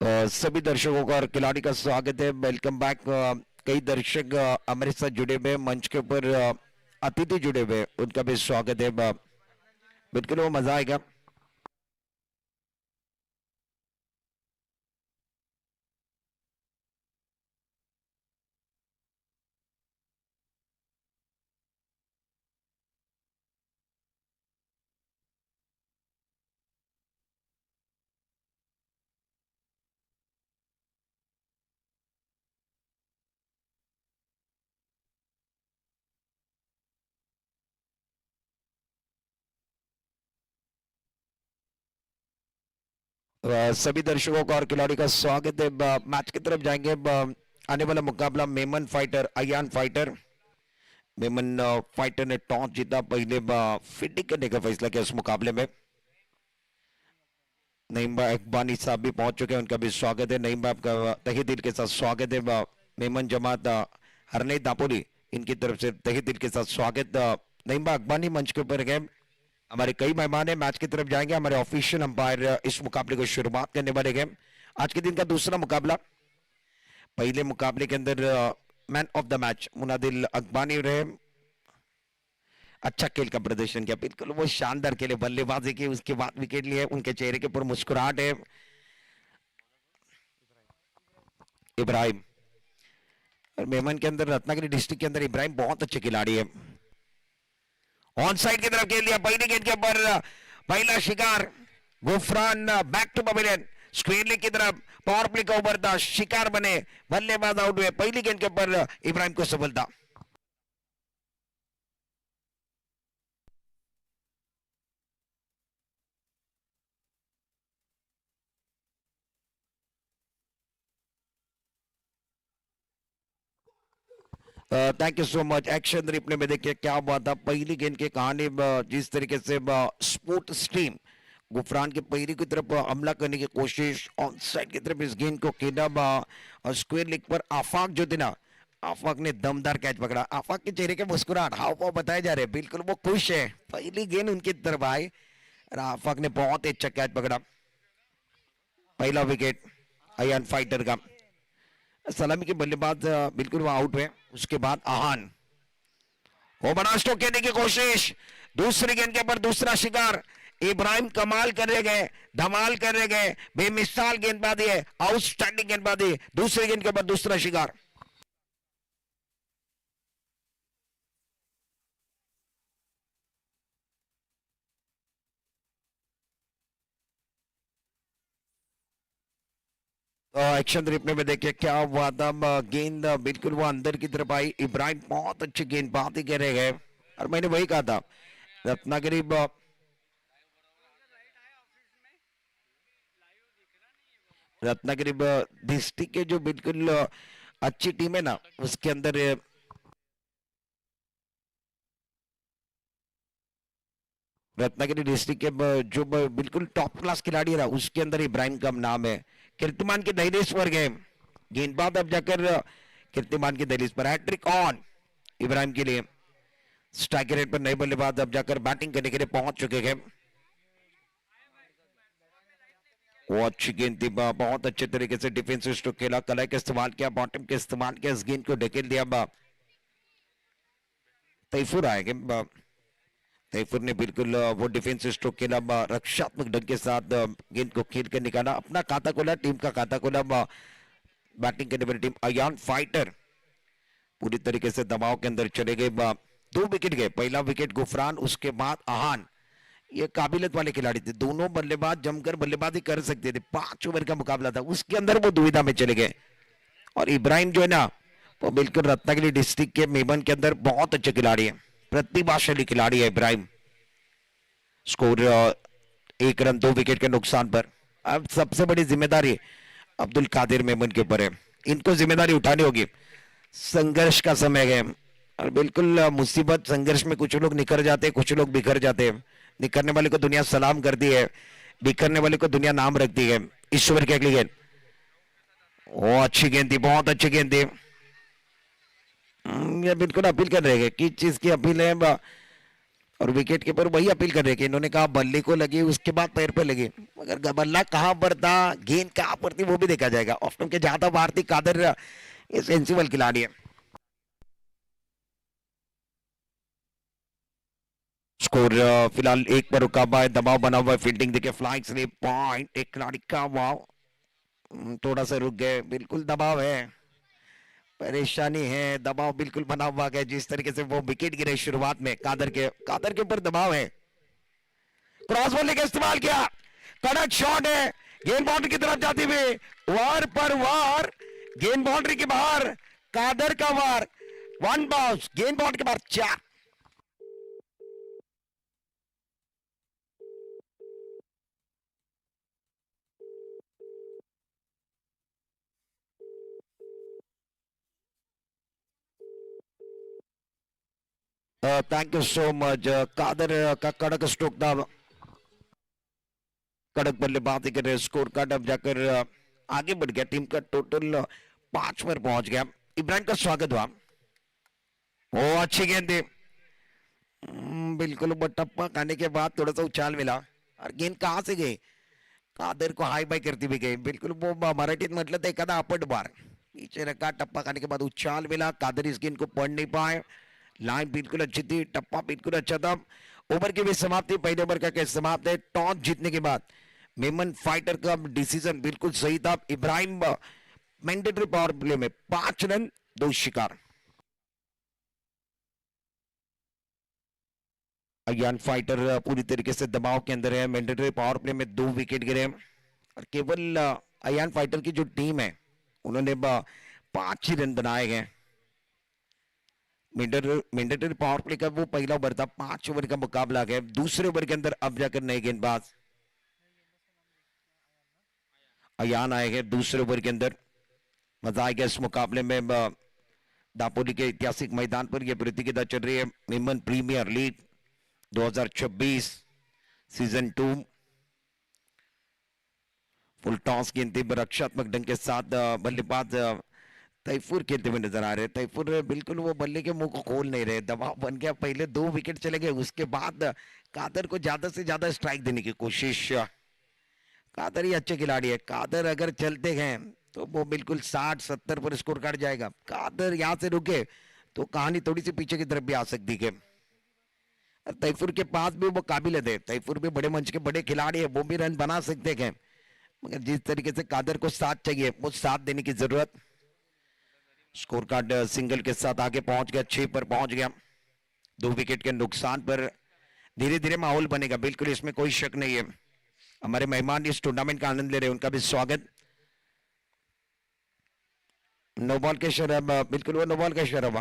सभी दर्शकों का और खिलाड़ी का स्वागत है। Welcome back. कई दर्शक हमारे साथ जुड़े हुए मंच के ऊपर, अतिथि जुड़े हुए, उनका भी स्वागत है। बिल्कुल वो मजा आएगा। सभी दर्शकों का और खिलाड़ी का स्वागत है। मैच की तरफ जाएंगे। आने वाला मुकाबला Memon fighter Ayaan fighter. Memon fighter ने टॉस जीता, पहले फील्डिंग करने का फैसला किया उस मुकाबले में। नईम इकबानी साहब भी पहुंच चुके हैं, उनका भी स्वागत है। नईम का तहे दिल के साथ स्वागत है। मेमन जमात हरने दापोली, इनकी तरफ से तहे दिल के साथ स्वागत। नईम अकबानी मंच के ऊपर गए। हमारे कई मेहमान है, मैच की तरफ जाएंगे। हमारे ऑफिशियल अंपायर इस मुकाबले को शुरुआत करने वाले गए। आज के दिन का दूसरा मुकाबला। पहले मुकाबले के अंदर मैन ऑफ द मैच मुनादिल अकबानी रहे। अच्छा खेल का प्रदर्शन किया, बिल्कुल वो शानदार खेले, बल्लेबाजी की, उसके बाद विकेट लिए। उनके चेहरे के ऊपर मुस्कुराहट है। इब्राहिम, और मेमन के अंदर, रत्नागिरी डिस्ट्रिक्ट के अंदर इब्राहिम बहुत अच्छे खिलाड़ी है। ऑन साइड की तरफ खेल दिया, पहली गेंद के ऊपर पहला शिकार Gufran, back to pavilion, screen की तरफ। पावर प्ले का ओवर था, शिकार बने, बल्लेबाज आउट हुए। पहली गेंद के ऊपर इब्राहिम को सफलता। Thank you so much. Action replay में देखिए क्या हुआ था। पहली गेंद की कहानी, जिस तरीके से स्पोर्ट स्ट्रीम गुफरान के पहिरी की तरफ हमला करने की कोशिश, ऑन साइड की तरफ इस गेंद को खेला और स्क्वायर लेग पर आफाक जो थे ना, आफाक ने दमदार कैच पकड़ा। आफाक के चेहरे के मुस्कुराहट, हाव भाव बताए जा रहे हैं, बिल्कुल वो खुश है। पहली गेंद उनकी तरफ आई और आफाक ने बहुत ही अच्छा कैच पकड़ा। पहला विकेट अयान फाइटर का। सलामी के बल्लेबाज बिल्कुल वो आउट हुए। उसके बाद आहान, वो बड़ा स्ट्रोक खेलने की कोशिश, दूसरी गेंद के ऊपर दूसरा शिकार। इब्राहिम कमाल कर रहे गए, धमाल कर रहे गए, बेमिसाल गेंदबाजी है, आउटस्टैंडिंग गेंदबाजी। दूसरी गेंद के ऊपर दूसरा शिकार। एक्शन रिप्ले में देखिए क्या हुआ था। गेंद बिल्कुल वो अंदर की तरफ आई। इब्राहिम बहुत अच्छी गेंदबाजी कर रहे गए, और मैंने वही कहा था, रत्नागिरी रत्नागिरी डिस्ट्रिक्ट के जो बिल्कुल अच्छी टीम है ना, उसके अंदर रत्नागिरी डिस्ट्रिक्ट के जो बिल्कुल टॉप क्लास खिलाड़ी है ना, उसके अंदर इब्राहिम का नाम है। कीर्तिमान के दहलीज पर गए गेंदबाज, अब जाकर कीर्तिमान की दहलीज पर हैट्रिक ऑन इब्राहिम के लिए। स्ट्राइक रेट पर नए बल्लेबाज अब जाकर बैटिंग करने के लिए पहुंच चुके हैं। वो अच्छी गेंद थी, बहुत अच्छे तरीके से डिफेंसिव स्ट्रोक खेला, कलाई का इस्तेमाल किया, बॉटम का इस्तेमाल किया, इस गेंद को ढकेल दिया। तैफुर आएंगे। तैफुर ने बिल्कुल वो डिफेंसिव स्ट्रोक खेला, रक्षात्मक ढंग के साथ गेंद को खेल कर निकाला, अपना खाता खोला, टीम का खाता खोला। बैटिंग करने वाली टीम अयान फाइटर पूरी तरीके से दबाव के अंदर चले गए। 2 विकेट गए, पहला विकेट गुफरान, उसके बाद आहान। ये काबिलियत वाले खिलाड़ी थे, दोनों बल्लेबाज जमकर बल्लेबाजी कर सकते थे। 5 ओवर का मुकाबला था, उसके अंदर वो दुविधा में चले गए। और इब्राहिम जो है ना, वो बिल्कुल रत्नागिरी डिस्ट्रिक्ट के मेबन के अंदर बहुत अच्छे खिलाड़ी है, प्रतिभाशाली खिलाड़ी है इब्राहिम। स्कोर 1 रन 2 विकेट के नुकसान पर। अब सबसे बड़ी जिम्मेदारी अब्दुल कादिर मेमन के ऊपर है, इनको जिम्मेदारी उठानी होगी। संघर्ष का समय है, और बिल्कुल मुसीबत संघर्ष में कुछ लोग निखर जाते हैं, कुछ लोग बिखर जाते हैं। निखरने वाले को दुनिया सलाम करती है, बिखरने वाले को दुनिया नाम रखती है। ईश्वर की अगली गेंद, वो अच्छी गेंद थी, बहुत अच्छी गेंद थी। ये बिल्कुल अपील कर रहे हैं, किस चीज की अपील है? और विकेट कीपर वही अपील कर रहे हैं कि इन्होंने कहा बल्ले को लगे उसके बाद पैर पे लगे, मगर बल्ला कहाँ पर था, गेंद कहाँ पर थी, वो भी देखा जाएगा। ऑफ्टन के ज्यादा भारतीय कादर ये सेंसिबल खिलाड़ी है। स्कोर फिलहाल एक पर रुका हुआ है, दबाव बना हुआ है, फील्डिंग देखे, फ्लाइंग स्लिप पॉइंट एक खिलाड़ी का, वाव। थोड़ा सा रुक गए, बिल्कुल दबाव है, परेशानी है, दबाव बिल्कुल बना हुआ है। जिस तरीके से वो विकेट गिरे शुरुआत में, कादर के ऊपर दबाव है। क्रॉस बॉल लेके इस्तेमाल किया, कड़क शॉट है, गेंद बाउंड्री की तरफ जाती हुई, वार पर वार, गेंद बाउंड्री के बाहर, कादर का वार, वन बाउंस, गेंद बाउंड्री के बाहर, चार। Thank you so much. Qadar का कड़क स्ट्रोक था, कड़क बल्लेबाजी कर रहे, स्कोर कार्ड अब जाकर आगे बढ़ गया, टीम का टोटल 5 पर पहुंच गया। इब्राहिम का स्वागत हुआ, वो अच्छी गेंद थी। बिल्कुल वो टप्पा खाने के बाद थोड़ा सा उछाल मिला, और गेंद कहां से गई, कादर को हाई बाई करती हुई गई, बिल्कुल वो मराठीत म्हटलं तर एखादा आपट बार, पीछे रखा, टप्पा खाने के बाद उछाल मिला, कादर इस गेंद को पढ़ नहीं पाए। लाइन बिल्कुल अच्छी थी, टप्पा बिल्कुल अच्छा था। ओवर की भी समाप्ति, पहले ओवर का कैसे समाप्त है, टॉस जीतने के बाद मेमन फाइटर का डिसीजन बिल्कुल सही था। इब्राहिम मैंडेटरी पावर प्ले में 5 रन 2 शिकार। अयान फाइटर पूरी तरीके से दबाव के अंदर है, मैंडेटरी पावर प्ले में 2 विकेट गिरे, और केवल अयान फाइटर की जो टीम है उन्होंने 5 ही रन बनाए गए। मैंडेटरी पावर प्ले का वो पहला ओवर था, 5 ओवर का मुकाबला गया, दूसरे ओवर के अंदर अब जाकर नए गेंदबाज अयान आए हैं दूसरे ओवर के अंदर। मजा आएगा इस मुकाबले में। दापोली के ऐतिहासिक मैदान पर यह प्रतियोगिता चल रही है, women premiere league 2026 season 2। Full toss गेंद रक्षात्मक ढंग के साथ बल्लेबाज तैफूर खेलते हुए नजर आ रहे हैं। तैफूर बिल्कुल वो बल्ले के मुंह को खोल नहीं रहे, दबाव बन गया, पहले 2 विकेट चले गए, उसके बाद कादर को ज्यादा से ज्यादा स्ट्राइक देने की कोशिश। कादर ही अच्छे खिलाड़ी है, कादर अगर चलते हैं तो वो बिल्कुल 60-70 पर स्कोर काट जाएगा। कादर यहाँ से रुके तो कहानी थोड़ी सी पीछे की तरफ भी आ सकती है। तैफूर के पास भी वो काबिल है, तैफूर भी बड़े मंच के बड़े खिलाड़ी है, वो भी रन बना सकते हैं, मगर जिस तरीके से कादर को साथ चाहिए वो साथ देने की जरूरत। स्कोर कार्ड सिंगल के साथ आगे पहुंच गया, 6 पर पहुंच गया, 2 विकेट के नुकसान पर। धीरे धीरे माहौल बनेगा, बिल्कुल इसमें कोई शक नहीं है। हमारे मेहमान इस टूर्नामेंट का आनंद ले रहे हैं, उनका भी स्वागत। नो बॉल के शरब, बिल्कुल वो नो बॉल का शरब।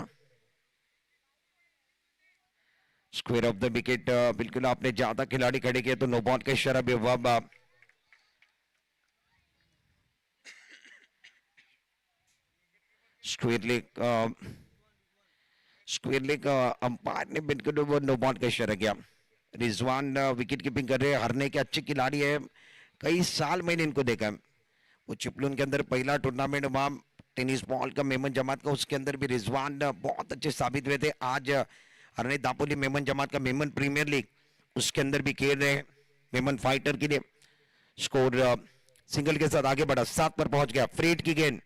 स्क्वायर ऑफ द विकेट, बिल्कुल आपने ज्यादा खिलाड़ी खड़े किए तो नो बॉल के शरब हुआ। Square leg, square leg umpire ने बिल्कुल वो नो बॉल का इशारा किया। रिजवान विकेट कीपिंग कर रहे हैं, हरने के अच्छे खिलाड़ी है, कई साल मैंने इनको देखा है। वो चिपलून के अंदर पहला टूर्नामेंट वहां टेनिस बॉल का मेमन जमात का, उसके अंदर भी रिजवान बहुत अच्छे साबित हुए थे। आज हरने दापोली मेमन जमात का मेमन प्रीमियर लीग, उसके अंदर भी खेल रहे हैं मेमन फाइटर के लिए। स्कोर सिंगल के साथ आगे बढ़ा, 7 पर पहुंच गया। फ्रेड की गेंद,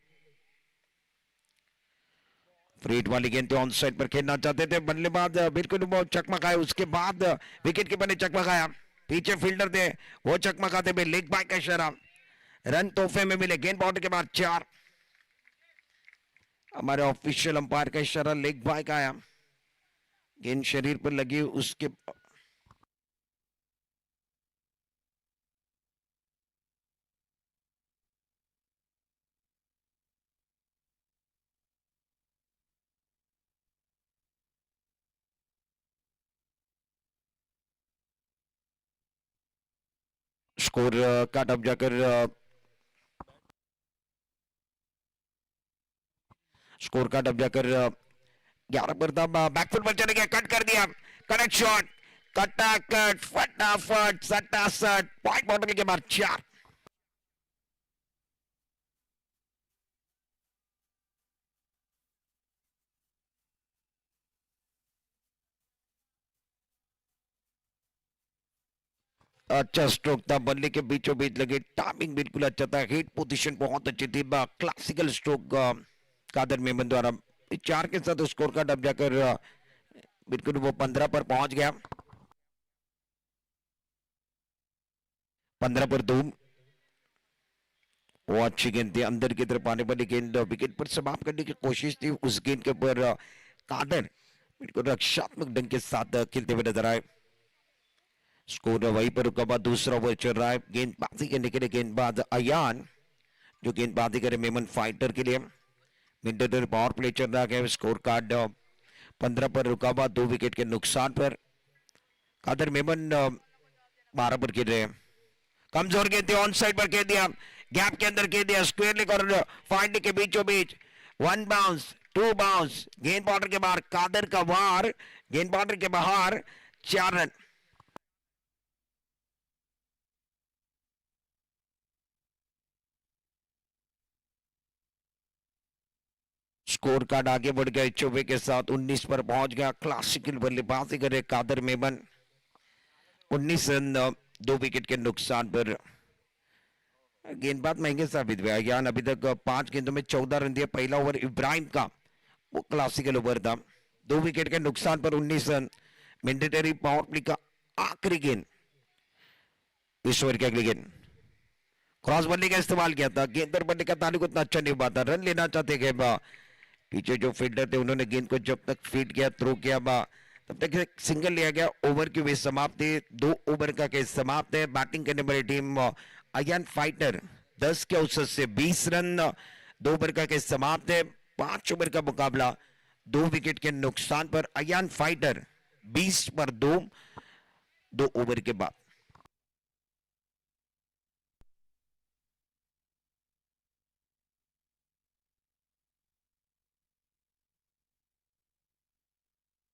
फ्रीट वाली गेंद ऑन साइड पर खेलना चाहते थे बल्लेबाज, बिल्कुल वो चकमा खाए, उसके बाद विकेट कीपर ने चकमा खाया, पीछे फील्डर थे वो चकमा खाते हुए, लेग बाय का इशारा, रन तोहफे में मिले, गेंद बाउंड्री के बाद 4। हमारे ऑफिशियल अंपायर का इशारा लेग बाय का आया, गेंद शरीर पर लगी उसके। स्कोर का टप जाकर स्कोर का टप जाकर 11 पर था, बैकफुट पर चले गया, कट कर दिया, कनेक्ट शॉट, कटा कट, फटाफट, सट्टा सट, पॉइंट बाउंड्री के बाद 4। अच्छा स्ट्रोक था, बल्ले के बीचों बीच लगे, टाइमिंग बिल्कुल अच्छा था, हिट पोजीशन बहुत अच्छी थी, क्लासिकल स्ट्रोक कादर मेमन द्वारा। इस 4 के साथ स्कोर कार्ड अब जाकर बिल्कुल वो 15 पर पहुंच गया। 15 पर 2। वो अच्छी गेंद थी, अंदर की तरफ आने वाली गेंद विकेट पर समाप्त करने की कोशिश थी। उस गेंद के ऊपर कादर बिल्कुल रक्षात्मक ढंग के साथ खेलते हुए नजर आए। स्कोर वहीं पर रुका हुआ, दूसरा ओवर चल रहा है। गेंदबाजी करने के लिए गेंदबाज अयान, जो गेंदबाजी करे मेमन फाइटर के लिए। मिडल पावर प्ले चल रहा है। स्कोर कार्ड 15 पर रुका हुआ, 2 विकेट के नुकसान पर। कादर मेमन 12 पर खेल रहे हैं। कमजोर गेंद ऑन साइड पर खेल दिया, गैप के अंदर खेल दिया, स्क्वायर लेग और फाइंड के बीचों बीच। 1 बाउंस, 2 बाउंस, गेंद बॉर्डर के बाहर, कादर का वार, गेंद बॉर्डर के बाहर, 4 रन। स्कोर कार्ड आगे बढ़ गया, चौबे के साथ 19 पर पहुंच गया। क्लासिकल बल्लेबाजी करे कादर मेमन, 19 रन 2 विकेट के नुकसान पर। गेंदबाज महंगे साबित हुए। अयान अभी तक 5 गेंदों में 14 रन दिए। पहला ओवर इब्राहिम का वो क्लासिकल ओवर था, 2 विकेट के नुकसान पर 19 रन। मैंडेटरी पावर प्ले का आखिरी गेंद, इस ओवर की अगली गेंद क्रॉस बल्ले का इस्तेमाल किया था। गेंदर बल्ले का ताल्लुक उतना अच्छा नहीं हुआ था, रन लेना चाहते थे। पीछे जो फील्डर थे उन्होंने गेंद को जब तक फीड किया, थ्रो किया, तब तक एक सिंगल लिया गया। ओवर की वे समाप्त है, 2 ओवर का केस समाप्त है। बैटिंग करने वाली टीम अयान फाइटर 10 के औसत से 20 रन, 2 ओवर का केस समाप्त है। 5 ओवर का मुकाबला, 2 विकेट के नुकसान पर। अयान फाइटर 20 पर 2 ओवर के बाद।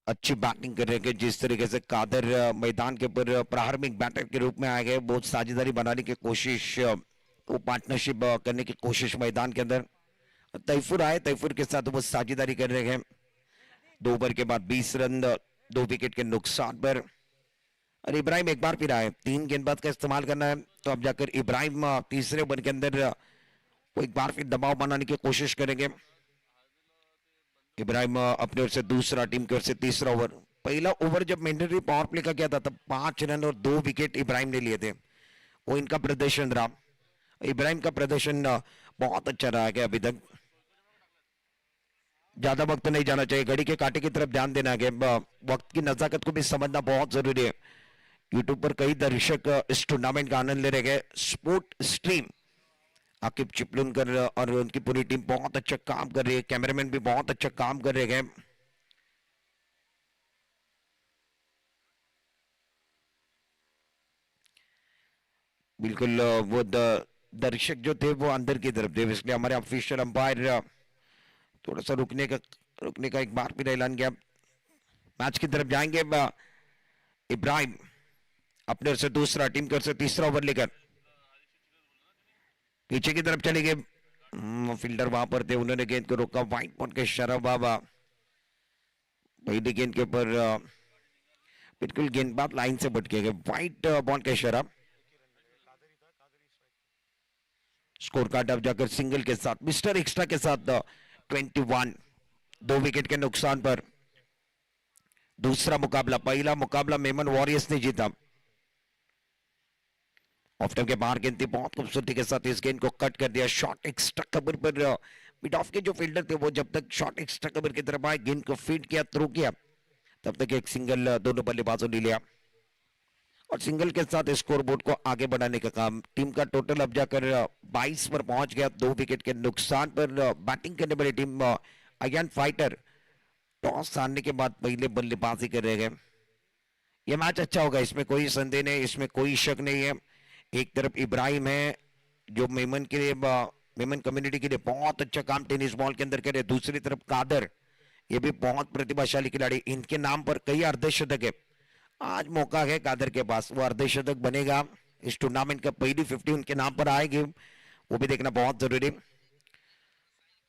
अच्छी बैटिंग कर रहे हैं। जिस तरीके से कादर मैदान के ऊपर प्रारंभिक बैटर के रूप में आए गए, बहुत साझेदारी बनाने की कोशिश, वो पार्टनरशिप करने की कोशिश मैदान के अंदर। तैफुर आए, तैफुर के साथ वो साझेदारी कर रहे हैं। 2 ओवर के बाद 20 रन 2 विकेट के नुकसान पर। और इब्राहिम एक बार फिर आए, 3 गेंदबाज का इस्तेमाल करना है, तो अब जाकर इब्राहिम तीसरे ओवर के अंदर वो एक बार फिर दबाव बनाने की कोशिश करेंगे। इब्राहिम अपने ओर से दूसरा, टीम की ओर से तीसरा ओवर। पहला ओवर जब मैंडेटरी पावर प्ले का किया था तब 5 रन और 2 विकेट इब्राहिम ने लिए थे। वो इनका प्रदर्शन रहा। इब्राहिम का प्रदर्शन बहुत अच्छा रहा है अभी तक। ज्यादा वक्त नहीं जाना चाहिए, घड़ी के कांटे की तरफ ध्यान देना है। वक्त की नजाकत को भी समझना बहुत जरूरी है। यूट्यूब पर कई दर्शक इस टूर्नामेंट का आनंद ले रहे हैं। स्पोर्ट स्ट्रीम आकिब चिपलुनकर और उनकी पूरी टीम बहुत अच्छा काम कर रही है। कैमरामैन भी बहुत अच्छा काम कर रहे हैं। बिल्कुल वो दर्शक जो थे वो अंदर की तरफ थे, इसलिए हमारे ऑफिशियल अंपायर थोड़ा सा रुकने का एक बार फिर ऐलान किया। मैच की तरफ जाएंगे। इब्राहिम अपने ओर से दूसरा, टीम की ओर से तीसरा ओवर लेकर पीछे की तरफ चले गए। फील्डर वहां पर थे, उन्होंने गेंद को रोका। व्हाइट बॉल के शरफ बाबा पहली गेंद के ऊपर बिल्कुल गेंदबाज लाइन से भटके गए। व्हाइट बॉल के शरफ। स्कोर कार्ड अब जाकर सिंगल के साथ, मिस्टर एक्स्ट्रा के साथ 21, 2 विकेट के नुकसान पर। दूसरा मुकाबला, पहला मुकाबला मेमन वॉरियर्स ने जीता। ऑफ टाइम के बाहर गेंद थी, बहुत खूबसूरती के साथ इस गेंद को कट कर दिया। शॉट एक्स्ट्रा कवर पर मिड ऑफ के जो फील्डर थे वो जब तक शॉट एक्स्ट्रा कवर की तरफ आए, गेंद को फीड किया, थ्रो किया, तब तक एक सिंगल दोनों बल्लेबाजों ने लिया। और सिंगल के साथ स्कोर बोर्ड को आगे बढ़ाने का काम। टीम का टोटल अब जाकर 22 पर पहुंच गया, 2 विकेट के नुकसान पर। बैटिंग करने वाली टीम अगेन फाइटर टॉस हारने के बाद पहले बल्लेबाजी कर रहे हैं। यह मैच अच्छा होगा, इसमें कोई संदेह नहीं, इसमें कोई शक नहीं है। एक तरफ इब्राहिम है जो मेमन के लिए, मेमन कम्युनिटी के लिए बहुत अच्छा काम टेनिस बॉल के अंदर करे। दूसरी तरफ कादर, ये भी बहुत प्रतिभाशाली खिलाड़ी, इनके नाम पर कई अर्धशतक है। आज मौका है कादर के पास, वो अर्धशतक बनेगा। इस टूर्नामेंट का पहली 50 उनके नाम पर आएगी, वो भी देखना बहुत जरूरी।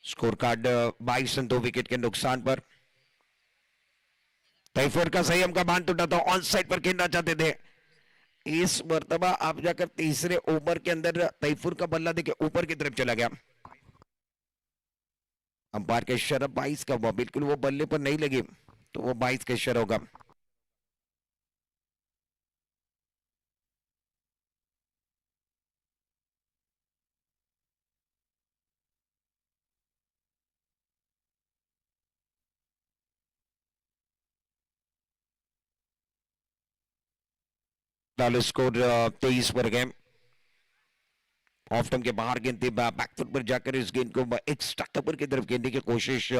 स्कोर कार्ड 22 रन 2 विकेट के नुकसान पर। तैफूर का संयम का बांध टूटा था, ऑन साइड पर खेलना चाहते थे। इस मर्तबा आप जाकर तीसरे ओवर के अंदर तैफूर का बल्ला देखिए ऊपर की तरफ चला गया। अंपायर के इशारा 22 का हुआ, बिल्कुल वो बल्ले पर नहीं लगी तो वो 22 का इशारा होगा। स्कोर 23 पर गए। ऑफ टर्म के बाहर गेंद थी, बैकफुट पर जाकर इस गेंद को एक्स्ट्रा कवर की तरफ गेंदने की कोशिश।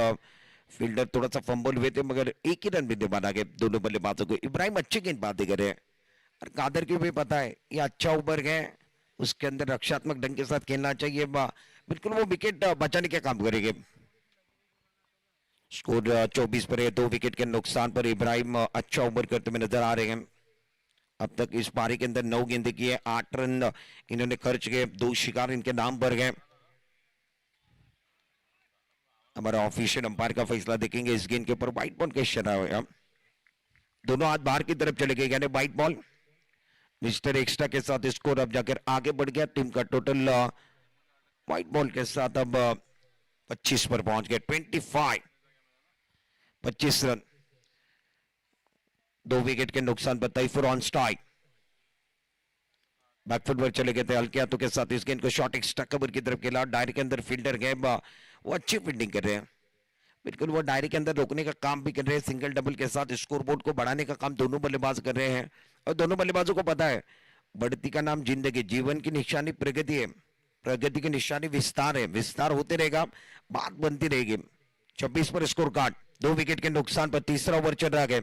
फील्डर थोड़ा सा फंबल हुए थे मगर एक ही रन भी दे बना गए दोनों बल्लेबाजों को। इब्राहिम अच्छी गेंदबाजी करे और कादर की भी पता है ये अच्छा ओवर है, उसके अंदर रक्षात्मक ढंग के साथ खेलना चाहिए। बिल्कुल वो विकेट बचाने के काम करेंगे। स्कोर 24 पर है, 2 विकेट के नुकसान पर इब्राहिम अच्छा ओवर करते हुए नजर आ रहे हैं। अब तक इस पारी के अंदर 9 गेंदें की है, 8 रन इन्होंने खर्च किए, 2 शिकार इनके नाम पर गए। हमारा ऑफिशियल अंपायर का फैसला देखेंगे इस गेंद के ऊपर। व्हाइट बॉल का इशारा है, दोनों हाथ बाहर की तरफ चले गए यानी व्हाइट बॉल। मिस्टर एक्स्ट्रा के साथ स्कोर अब जाकर आगे बढ़ गया। टीम का टोटल व्हाइट बॉल के साथ अब 25 पर पहुंच गए। 25 रन, 2 विकेट के नुकसान पर तैफूर ऑन स्ट्राइक। बैकफुट पर चले गए थे हल्के हाथों के साथ इस गेंद को शॉट एक्स्ट्रा कवर की तरफ खेला। डायरी के अंदर फील्डर गए, वो अच्छी फील्डिंग कर रहे हैं, बिल्कुल वो डायरी के अंदर रोकने का काम भी कर रहे हैं। सिंगल डबल के साथ स्कोरबोर्ड को बढ़ाने का काम दोनों बल्लेबाज कर रहे हैं और दोनों बल्लेबाजों को पता है बढ़ती का नाम जिंदगी, जीवन की निशानी प्रगति है, प्रगति की निशानी विस्तार है, विस्तार होते रहेगा, बात बनती रहेगी। 26 पर स्कोर कार्ड, 2 विकेट के नुकसान पर तीसरा ओवर चल रहा है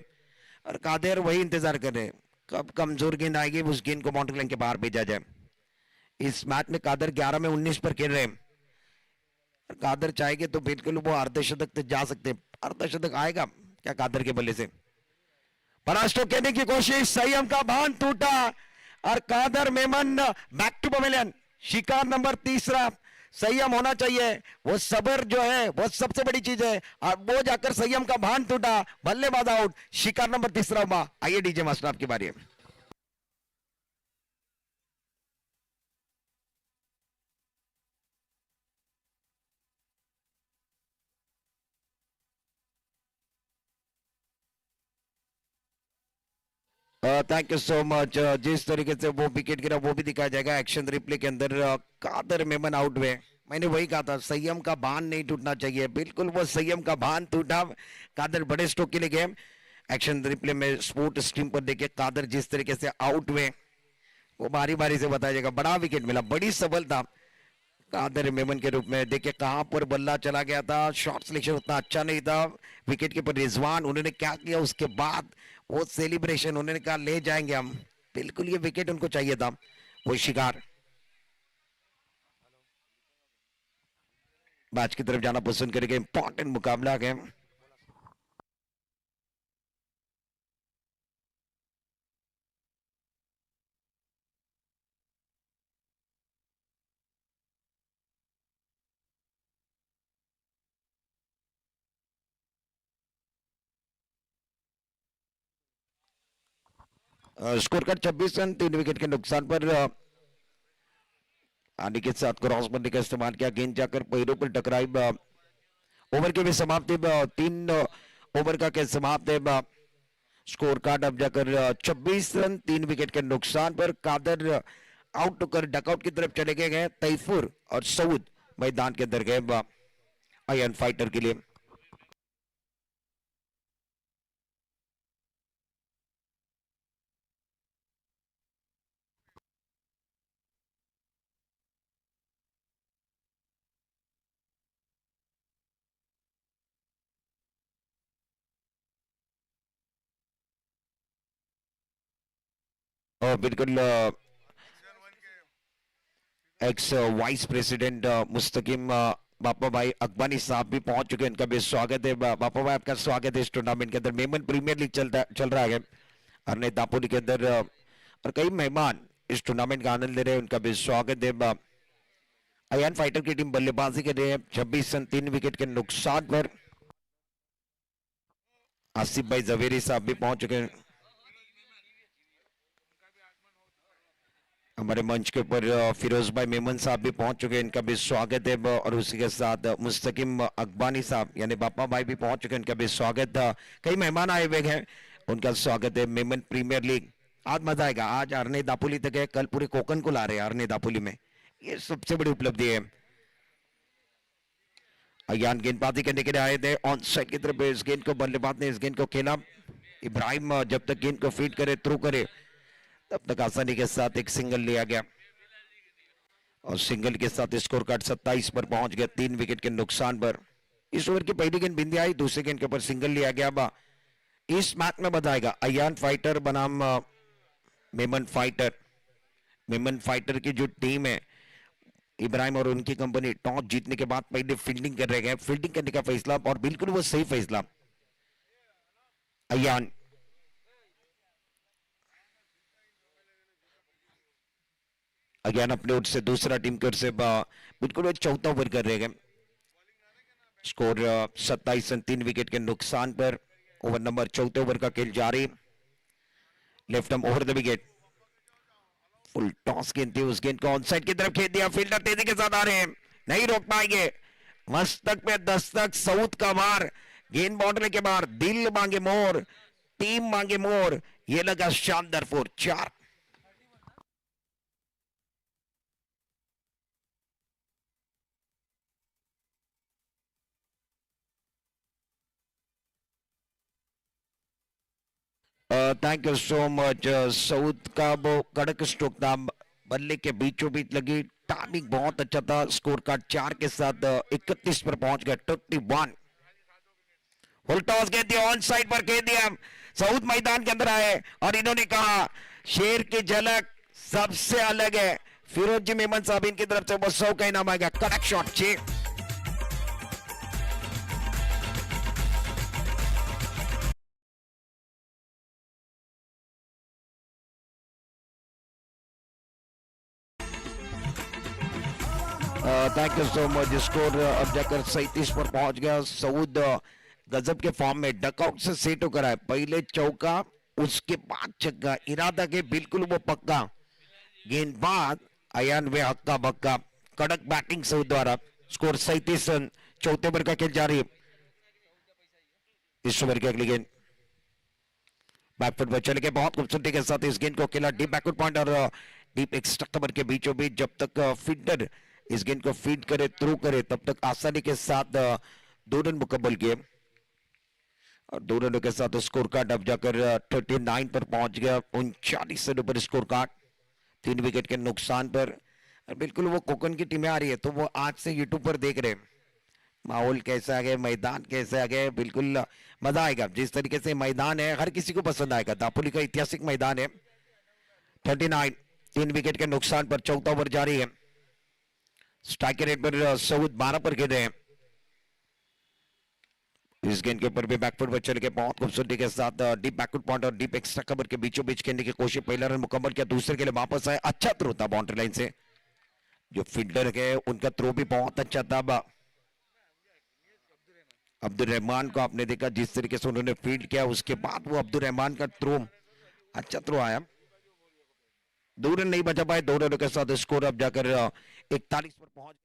और कादेर वही इंतजार कर रहे हैं कब कमजोर गेंद आएगी उस गेंद को बाउंड्री लाइन के बाहर भेजा जाए। इस मैच में कादर 11 में 19 पर खेल रहे हैं। कादर चाहेंगे तो बिल्कुल वो अर्धशतक तक जा सकते हैं। अर्धशतक आएगा क्या कादर के बल्ले से? परास्ट्रोक कहने की कोशिश, संयम का बांध टूटा और Qadar Memon back to pavilion. शिकार नंबर तीसरा, संयम होना चाहिए, वो सबर जो है वो सबसे बड़ी चीज है और वो जाकर संयम का बांध टूटा, बल्लेबाज आउट, शिकार नंबर तीसरा हुआ। आइए डीजे मास्टर आपकी बारी है। Thank you so much. जिस तरीके से वो विकेट गिरा वो भी दिखाया जाएगा एक्शन रिप्ले के अंदर। कादर मेमन आउट हुए, मैंने वही कहा था संयम का बांध नहीं टूटना चाहिए, बिल्कुल वो संयम का बांध टूटा। कादर बड़े स्ट्रोक के लिए गए। एक्शन रिप्ले में स्पोर्ट स्ट्रीम पर देखिए कादर जिस तरीके से आउट हुए वो बारी बारी से बताया जाएगा। बड़ा विकेट मिला, बड़ी सफलता कादर मेमन के रूप में। देखिए कहां पर बल्ला चला गया था, शॉट सिलेक्शन उतना अच्छा नहीं था। विकेट के ऊपर रिजवान, उन्होंने क्या किया उसके बाद वो सेलिब्रेशन, उन्होंने कहा ले जाएंगे हम, बिल्कुल ये विकेट उनको चाहिए था। वो शिकार मैच की तरफ जाना पसंद करेंगे, इंपॉर्टेंट मुकाबला है। स्कोर कार्ड 26 रन, 3 विकेट के नुकसान पर। आने के साथ क्रॉस बंदी का इस्तेमाल किया, गेंद जाकर पैरों पर टकराई। ओवर की भी समाप्ति, 3 ओवर का के समाप्त है। स्कोर कार्ड अब जाकर 26 रन, 3 विकेट के नुकसान पर। कादर आउट होकर डकआउट की तरफ चले गए। तैफूर और सऊद मैदान के अंदर गए आयरन फाइटर के लिए। और बिल्कुल एक्स वाइस प्रेसिडेंट मुस्तकिम बापा भाई अकबानी साहब भी पहुंच चुके हैं, इनका भी स्वागत है। बापा भाई आपका स्वागत है इस टूर्नामेंट के अंदर। मेमन प्रीमियर लीग चल रहा है अरने दापोली के अंदर और कई मेहमान इस टूर्नामेंट का आनंद ले रहे हैं, उनका भी स्वागत है। अयान फाइटर की टीम बल्लेबाजी कर रही है, 26 रन 3 विकेट के नुकसान पर। आसिफ भाई जवेरी साहब भी पहुंच चुके हैं। हमारे मंच के ऊपर फिरोज भाई मेमन साहब भी पहुंच चुके हैं, इनका भी स्वागत है। और उसी के साथ मुस्तकिम अकबानी साहब यानी बापा भाई भी पहुंच चुके हैं, इनका भी स्वागत। कई मेहमान आए हुए हैं, उनका स्वागत है। मेमन प्रीमियर लीग आज मजा आएगा। आज अरने दापोली तक है, कल पूरे कोकन को ला रहे हैं अरने दापोली में, ये सबसे बड़ी उपलब्धि है। अयान गेंदबाजी करने के लिए आए थे ऑन साइड की तरफ, इस गेंद को बल्लेबाज ने इस गेंद को खेला। इब्राहिम जब तक गेंद को फीड करे, थ्रू करे, तब तक आसानी के साथ एक सिंगल लिया गया और सिंगल के साथ स्कोर कार्ड 27 पर पहुंच गया, 3 विकेट के नुकसान पर। इस ओवर की पहली गेंद बिंदी आई, दूसरे गेंद के ऊपर सिंगल लिया गया। इस मैच में बताएगा अयान फाइटर बनाम मेमन फाइटर। मेमन फाइटर की जो टीम है, इब्राहिम और उनकी कंपनी टॉस जीतने के बाद पहले फील्डिंग कर रहे हैं, फील्डिंग करने का फैसला और बिल्कुल वो सही फैसला। अयान अज्ञान अपने ओर से दूसरा टीम की ओर से बिल्कुल वो चौथा ओवर कर रहे हैं। स्कोर 27 रन, 3 विकेट के नुकसान पर। ओवर नंबर चौथे ओवर का खेल जारी। Left arm over the wicket, full toss गेंद थी, उस गेंद को ऑन साइड की तरफ खेल दिया। फील्डर तेजी के साथ आ रहे हैं, नहीं रोक पाएंगे। मस्तक पे दस्तक, साउथ का मार, गेंद बाउंड्री के बाहर। दिल मांगे मोर, टीम मांगे मोर, ये लगा शानदार 4। Thank you so much. South का वो कड़क स्ट्रोक था, बल्ले के बीचों बीच लगी, टाइमिंग बहुत अच्छा था। स्कोर कार्ड 4 के साथ 31 पर पहुंच गया, 21। फुल टॉस खेल दिया, ऑन साइड पर खेल दिया। साउथ मैदान के अंदर आए और इन्होंने कहा शेर की झलक सबसे अलग है। फिरोज जी मेमन साहब इनकी तरफ से वो 100 का इनाम आएगा। कड़क shot 6। Thank you so much. Score अब जाकर 37 पर पहुंच गया। सऊद गजब के फॉर्म में डकआउट से सेट होकर आए, पहले चौका उसके बाद छक्का, इरादा के बिल्कुल वो पक्का। गेंदबाज अयान वे हक्का बक्का, कड़क बैटिंग सऊद द्वारा। स्कोर 37 रन, चौथे ओवर का खेल जारी। इस ओवर की अगली गेंद बैकफुट पर चल के बहुत खूबसूरती के साथ इस गेंद को खेला डीप बैकवर्ड पॉइंट और डीप एक्स्ट्रा कवर के बीचों बीच। जब तक फील्डर इस गेंद को फीड करे, थ्रू करे, तब तक आसानी के साथ 2 रन मुकम्मल किए और 2 रनों के साथ स्कोर कार्ड अब जाकर 39 पर पहुंच गया। 39 रनों पर स्कोर कार्ड, 3 विकेट के नुकसान पर। बिल्कुल वो कोकन की टीमें आ रही है तो वो आज से यूट्यूब पर देख रहे हैं माहौल कैसा है, मैदान कैसे आ गए। बिल्कुल मजा आएगा, जिस तरीके से मैदान है हर किसी को पसंद आएगा। दापोली का ऐतिहासिक मैदान है। 39, 3 विकेट के नुकसान पर चौथा ओवर जारी है। स्ट्राइक रेट पर सऊद 12 पर खेल रहे हैं। इस गेंद के ऊपर भी बैकफुट पर चल के बहुत खूबसूरती के साथ डीप बैकफुट पॉइंट और डीप एक्स्ट्रा कवर के बीचों बीच खेलने की कोशिश। पहला रन मुकम्मल किया, दूसरे के लिए वापस आए। अच्छा थ्रो था बाउंड्री लाइन से, जो फील्डर है उनका थ्रो भी बहुत अच्छा था। अब्दुल रहमान को आपने देखा जिस तरीके से उन्होंने फील्ड किया, उसके बाद वो अब्दुल रहमान का थ्रो, अच्छा थ्रो आया। 2 रन नहीं बचा पाए, 2 रनों के साथ स्कोर अब जाकर 41 पर पहुंच।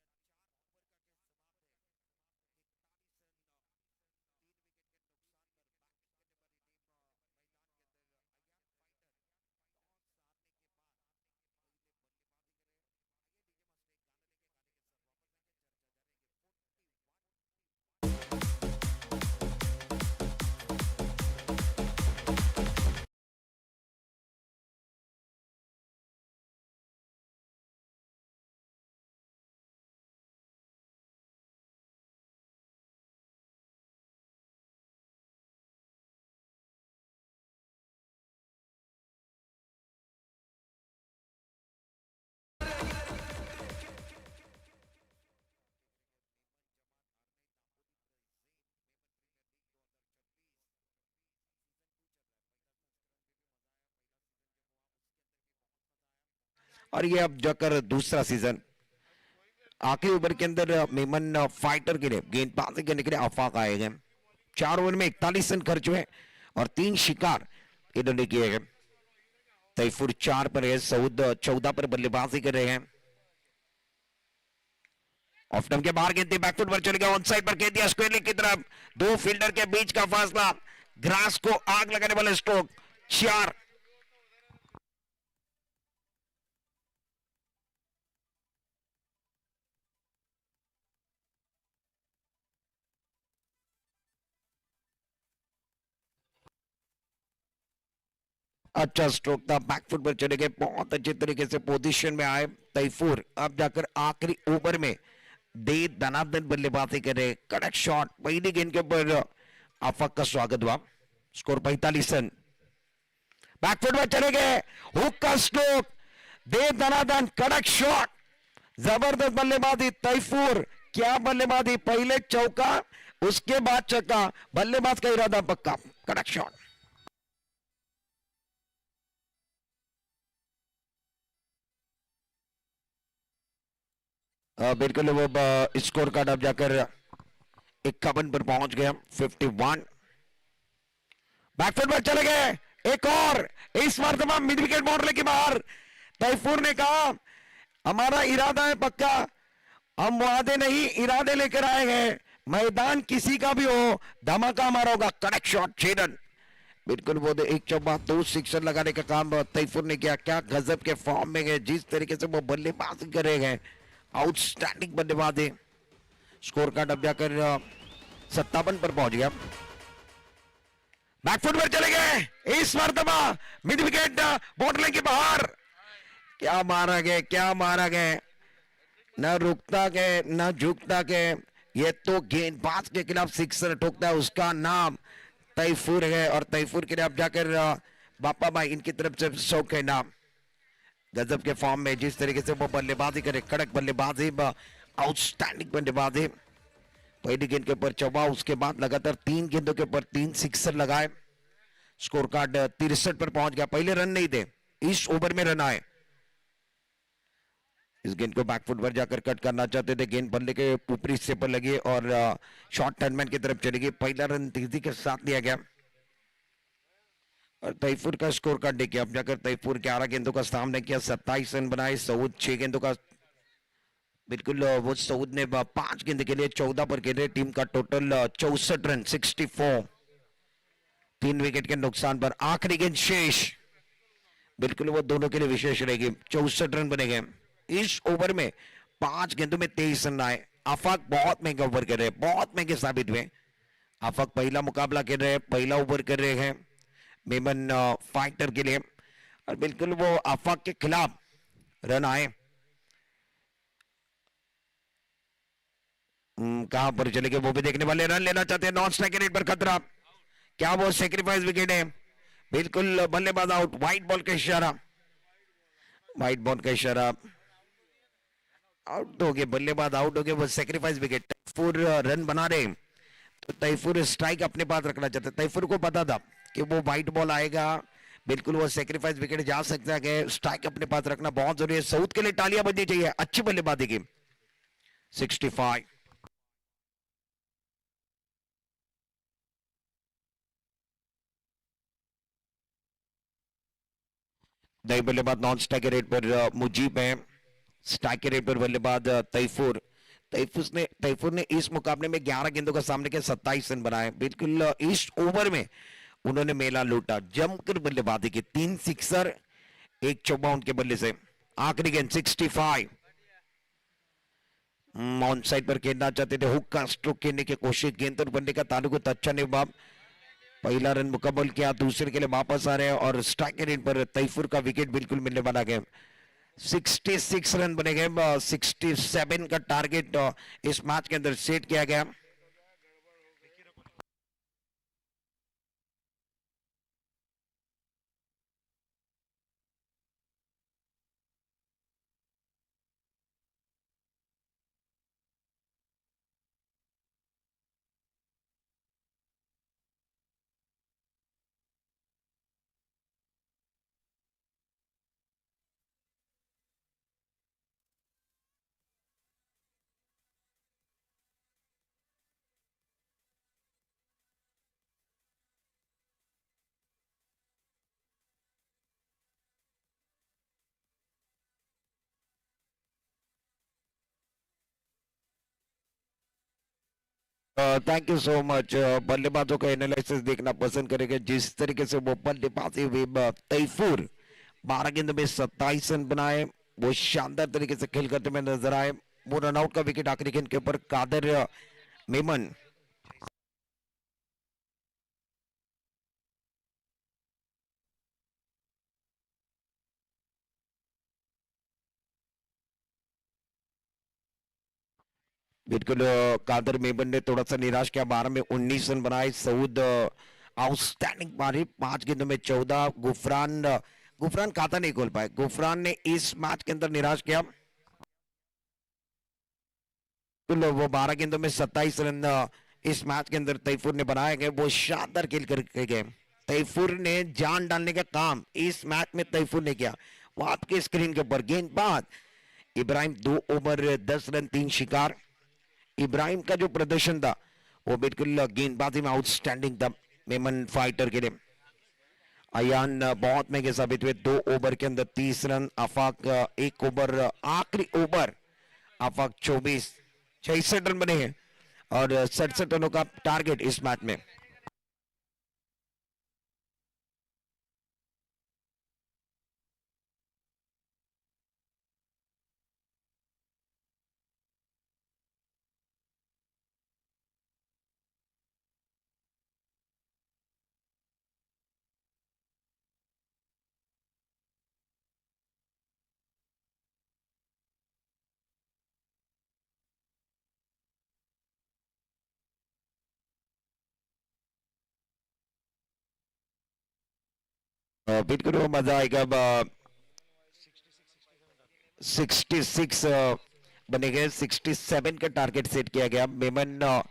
और ये अब जाकर दूसरा सीजन, आखिरी ओवर के अंदर मेमन फाइटर के लिए गेंदबाजी करने के लिए आफाक आए गए। 4 ओवर में 41 रन खर्च हुए और 3 शिकार इन्होंने किए गए। तैफूर 4 पर है, सऊद 14 पर बल्लेबाजी कर रहे हैं। ऑफ स्टंप के बाहर गेंद बैकफुट पर चले गए, ऑन साइड पर खेल दिया स्क्वेयर की तरफ, दो फील्डर के बीच का फासला, ग्रास को आग लगाने वाला स्ट्रोक 4। अच्छा स्ट्रोक था, बैकफुट पर चले गए, बहुत अच्छे तरीके से पोजीशन में आए तैफूर। अब जाकर आखिरी ओवर में दे दनादन बल्लेबाजी करे, कड़क शॉट, पहली गेंद के ऊपर आफाक का स्वागत हुआ। Score 45 run. बैकफुट पर चले गए, हुक का स्ट्रोक, दे दनादन, कड़क शॉट, जबरदस्त बल्लेबाजी तैफूर। क्या बल्लेबाजी, पहले चौका उसके बाद चौका, बल्लेबाज का इरादा पक्का, कड़क शॉट। बिल्कुल वो स्कोर कार्ड अब जाकर 51 पर पहुंच गया, 51। बैकफुट पर चले गए, एक और, इस मरतबा मिड विकेट बाउंड्री के बाहर। तैफूर ने कहा हमारा इरादा है पक्का, हम वादे नहीं इरादे लेकर आए हैं, मैदान किसी का भी हो, धमाका हमारा होगा, कड़क शॉट, 6 रन। बिल्कुल वो एक चौबा, 2 सिक्सर लगाने का काम तैफूर ने किया। क्या गजब के फॉर्म में गए, जिस तरीके से वो बल्लेबाजी करे गए, आउटस्टैंडिंग बल्लेबाजी। स्कोर कार्ड अब जाकर 57 पर पहुंच गया। बैकफुट पर चले गए, इस मरतबा मिड विकेट बाउंड्री के बाहर। क्या मारा गया, क्या मारा गया, न रुकता गए न झुकता गए। ये तो गेंदबाज के खिलाफ सिक्सर ठोकता है, उसका नाम तैफूर है, और तैफूर के लिए अब जाकर बापा भाई इनकी तरफ से शौक है नाम। गजब के फॉर्म में जिस तरीके से वो बल्लेबाजी करे, कड़क बल्लेबाजी, आउटस्टैंडिंग बल्लेबाजी। पहली गेंद के ऊपर चौबा, उसके बाद लगातार 3 गेंदों के ऊपर 3 सिक्सर लगाए। स्कोर कार्ड 63 पर पहुंच गया। पहले रन नहीं थे, इस ओवर में रन आए। इस गेंद को बैकफुट पर जाकर कट करना चाहते थे, गेंद बल्ले के ऊपरी हिस्से पर लगी और शॉर्ट टर्नमैन की तरफ चली गई। पहला रन तेजी के साथ लिया गया और तैफूर का स्कोर कार्ड देखिए। अब जाकर तैफूर 11 गेंदों का सामना किया, 27 रन बनाए। सऊद 6 गेंदों का, बिल्कुल वो सऊद ने 5 गेंद के लिए 14 पर खेले। टीम का टोटल 64 रन, 64, 3 विकेट के नुकसान पर। आखिरी गेंद शेष, बिल्कुल वो दोनों के लिए विशेष रहेगी। 64 रन बनेंगे इस ओवर में, 5 गेंदों में 23 रन आए। आफाक बहुत महंगा ओवर कर रहे हैं, बहुत महंगे साबित हुए। आफाक पहला मुकाबला कर रहे हैं, पहला ओवर कर रहे हैं मेमन फाइटर के लिए, और बिल्कुल वो आफाक के खिलाफ रन आए। कहां पर चले गए वो भी देखने वाले। रन लेना चाहते हैं, नॉन स्ट्राइक रेट पर खतरा, क्या वो सेक्रीफाइस विकेट है? बिल्कुल बल्लेबाज आउट, व्हाइट बॉल का इशारा, व्हाइट बॉल का इशारा, आउट हो गए, बल्लेबाज आउट हो गए, वो सेक्रीफाइस विकेट। तैफूर रन बना रहे, तो तैफूर स्ट्राइक अपने पास रखना चाहते। तैफूर को पता था कि वो व्हाइट बॉल आएगा, बिल्कुल वो सेक्रीफाइस विकेट जा सकता है। स्ट्राइक अपने पास रखना बहुत जरूरी है। साउथ के लिए तालियां बजनी चाहिए, अच्छी बल्लेबाजी की। 65। नई बल्लेबाज नॉन स्ट्राइक रेट पर मुजीब है, स्ट्राइक रेट पर बल्लेबाज तैफूर। तैफूर ने इस मुकाबले में 11 गेंदों का सामने किया, 27 रन बनाए। बिल्कुल इस ओवर में उन्होंने मेला लूटा, जमकर बल्लेबाजी की। 3 सिक्सर, एक चौबा उनके बल्ले से। आखिरी गेंद 65। ऑन साइड पर खेलना चाहते थे, हुक का स्ट्रोक खेलने की कोशिश, गेंद पर बनने का ताल्लुक अच्छा नहीं। बाब पहला रन मुकम्मल किया, दूसरे के लिए वापस आ रहे हैं और स्ट्राइक रेट पर तैफूर का विकेट बिल्कुल मिलने वाला गया। 66 रन बने गए, 67 का टारगेट इस मैच के अंदर सेट किया गया। Thank you so much. बल्लेबाजों का एनालिसिस देखना पसंद करेंगे, जिस तरीके से वो बल्लेबाजी हुई तैफूर 12 गेंदों में 27 रन बनाए, वो शानदार तरीके से खेल करते हुए नजर आए। वो रनआउट का विकेट आखिरी गेंद के ऊपर कादर मेमन। बिल्कुल कादर मेमन ने थोड़ा सा निराश किया, 12 में 19 रन बनाए। सऊद आउटस्टैंडिंग मारी, 5 गेंदों में 14। गुफरान खाता नहीं खोल पाए। गुफरान ने इस मैच के अंदर निराश किया। बिल्कुल वो 12 गेंदों में 27 रन इस मैच के अंदर तैफूर ने बनाए गए, वो शानदार खेल करके गए। तैफूर ने जान डालने का काम इस मैच में तैफूर ने किया। वो आपके स्क्रीन के ऊपर गेंदबाज इब्राहिम 2 ओवर 10 रन 3 शिकार। इब्राहिम का जो प्रदर्शन था वो बिल्कुल गेंदबाजी में आउटस्टैंडिंग था मेमन फाइटर के लिए। अयान बहुत महंगे साबित हुए, 2 ओवर के अंदर 30 रन। आफाक 1 ओवर आखिरी ओवर आफाक 24 66 रन बने हैं और 67 रनों का टारगेट इस मैच में। बिल्कुल वो मजा आएगा। 66 बने गए, 67 का टारगेट सेट किया गया। मेमन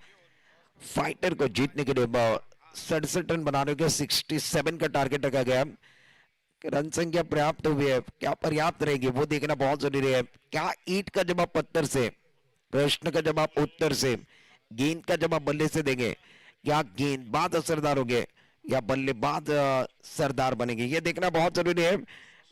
फाइटर को जीतने के लिए 67 रन बनाने के 67 का टारगेट रखा गया। रन संख्या पर्याप्त हुई है, क्या पर्याप्त रहेगी वो देखना बहुत जरूरी है। क्या ईंट का जवाब पत्थर से, प्रश्न का जवाब उत्तर से, गेंद का जवाब बल्ले से देंगे, क्या गेंदबाज असरदार होंगे या बल्लेबाज सरदार बनेंगे, ये देखना बहुत जरूरी है।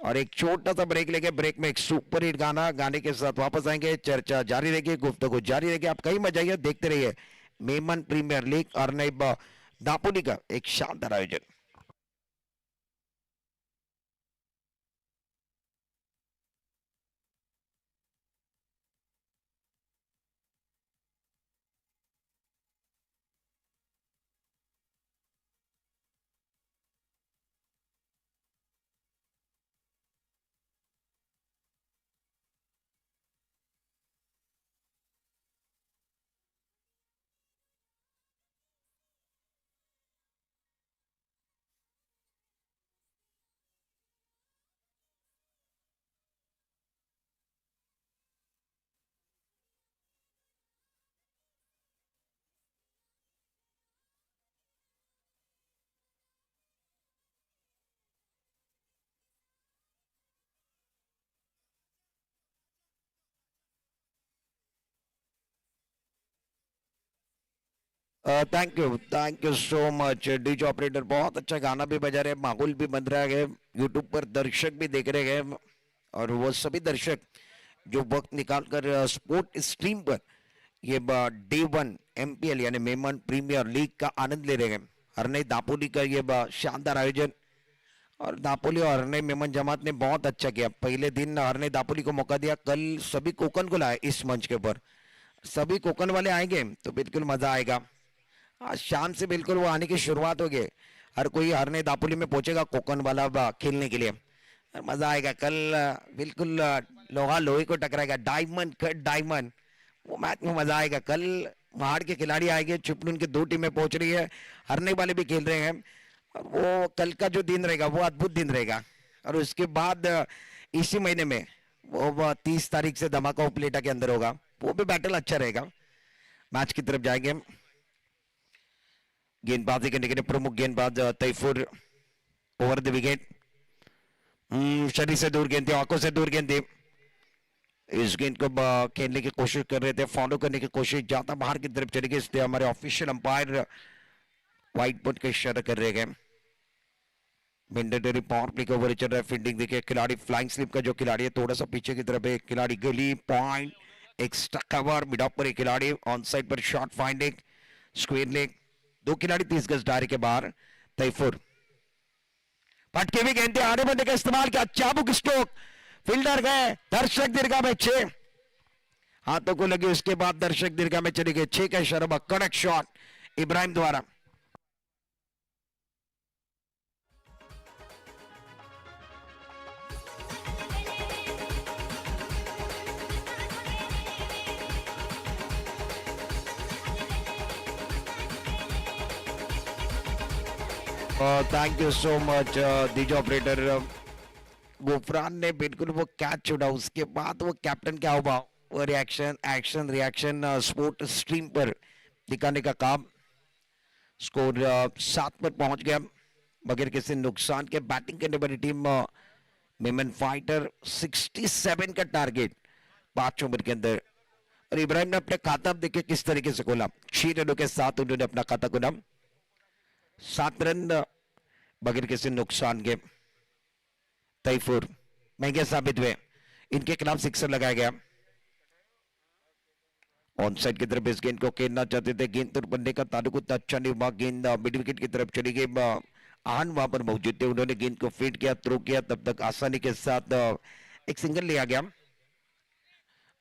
और एक छोटा सा ब्रेक लेके, ब्रेक में एक सुपर हिट गाना, गाने के साथ वापस आएंगे। चर्चा जारी रहेगी, गुफ्तगू जारी रहेगी। आप कहीं मत जाइए, देखते रहिए मेमन प्रीमियर लीग और नई दापोली का एक शानदार आयोजन। Thank you so much DJ operator. बहुत अच्छा गाना भी बजा रहे हैं, माहौल भी बन रहा है, यूट्यूब पर दर्शक भी देख रहे हैं। और वो सभी दर्शक जो वक्त निकाल कर स्पोर्ट स्ट्रीम पर ये डे 1 एमपीएल यानी मेमन प्रीमियर लीग का आनंद ले रहे हैं। हरनई दापोली का ये शानदार आयोजन, और दापोली और हरनई मेमन जमात ने बहुत अच्छा किया। पहले दिन हरनई दापोली को मौका दिया, कल सभी कोकन को लाए इस मंच के ऊपर। सभी कोकन वाले आएंगे तो बिल्कुल मजा आएगा। आज शाम से बिल्कुल वो आने की शुरुआत होगी। हर कोई हरने दापोली में पहुंचेगा कोकन वाला खेलने के लिए, और मजा आएगा। कल बिल्कुल लोहा लोहे को टकराएगा, डायमंड कट डायमंड, वो मैच में मजा आएगा। कल पहाड़ के खिलाड़ी आएंगे, चुपनुन की 2 टीमें पहुंच रही है, हरने वाले भी खेल रहे हैं। और वो कल का जो दिन रहेगा वो अद्भुत दिन रहेगा। और उसके बाद इसी महीने में वो 30 तारीख से धमाका उपलेटा के अंदर होगा, वो भी बैटल अच्छा रहेगा। मैच की तरफ जाएंगे हम। गेंदबाजी करने के लिए प्रमुख गेंदबाज तैफूर, ओवर द विकेट। शरीर से दूर गेंद थी, आंखों से दूर गेंद थी। इस गेंद को खेलने की कोशिश कर रहे थे, फॉलो करने की कोशिश, ज्यादा बाहर की तरफ चली गई, इसलिए हमारे ऑफिशियल अंपायर व्हाइट बोर्ड का इशारा कर रहे हैं। मैंडेटरी पावर प्ले का ओवर चल रहा है। फील्डिंग देखिए, खिलाड़ी फ्लाइंग स्लिप का जो खिलाड़ी है थोड़ा सा पीछे की तरफ है, खिलाड़ी गली point extra cover, mid of पर एक खिलाड़ी ऑन साइड पर शॉट फाइंडिंग, स्क्वेयर लेग, 2 खिलाड़ी 30 गज दायरे के बाहर। तैफुर पटके भी गेंदे आने बढ़ने का इस्तेमाल किया, चाबुक स्ट्रोक, फील्डर गए, दर्शक दीर्घा में 6, हाथों को लगे, उसके बाद दर्शक दीर्घा में चले गए, 6 का इशारा, कड़क शॉट इब्राहिम द्वारा। थैंक यू सो मच दीजो ऑपरेटर। गुफरान ने बिल्कुल वो कैच छोड़ा, उसके बाद वो कैप्टन क्या हुआ, वो reaction action reaction sport stream पर दिखाने का काम। स्कोर 7 पर पहुंच गया बगैर किसी नुकसान के। बैटिंग करने वाली टीम मेमन फाइटर 67 का टारगेट 5 ओवर के अंदर। और इब्राहिम ने अपने खाता देखिए किस तरीके से खोला, 6 रनों के साथ उन्होंने अपना खाता खोला, 7 रन बगैर किसी नुकसान के। तैफुर महंगे साबित हुए, इनके खिलाफ सिक्सर लगाया गया। ऑन साइड की तरफ इस गेंद को खेलना चाहते थे, गेंद पर बनने का ताल्लुक उतना अच्छा नहीं हुआ, गेंद मिड विकेट की तरफ चली गई। आहन वहां पर मौजूद थे, उन्होंने गेंद को फीड किया, थ्रो किया, तब तक आसानी के साथ एक सिंगल लिया गया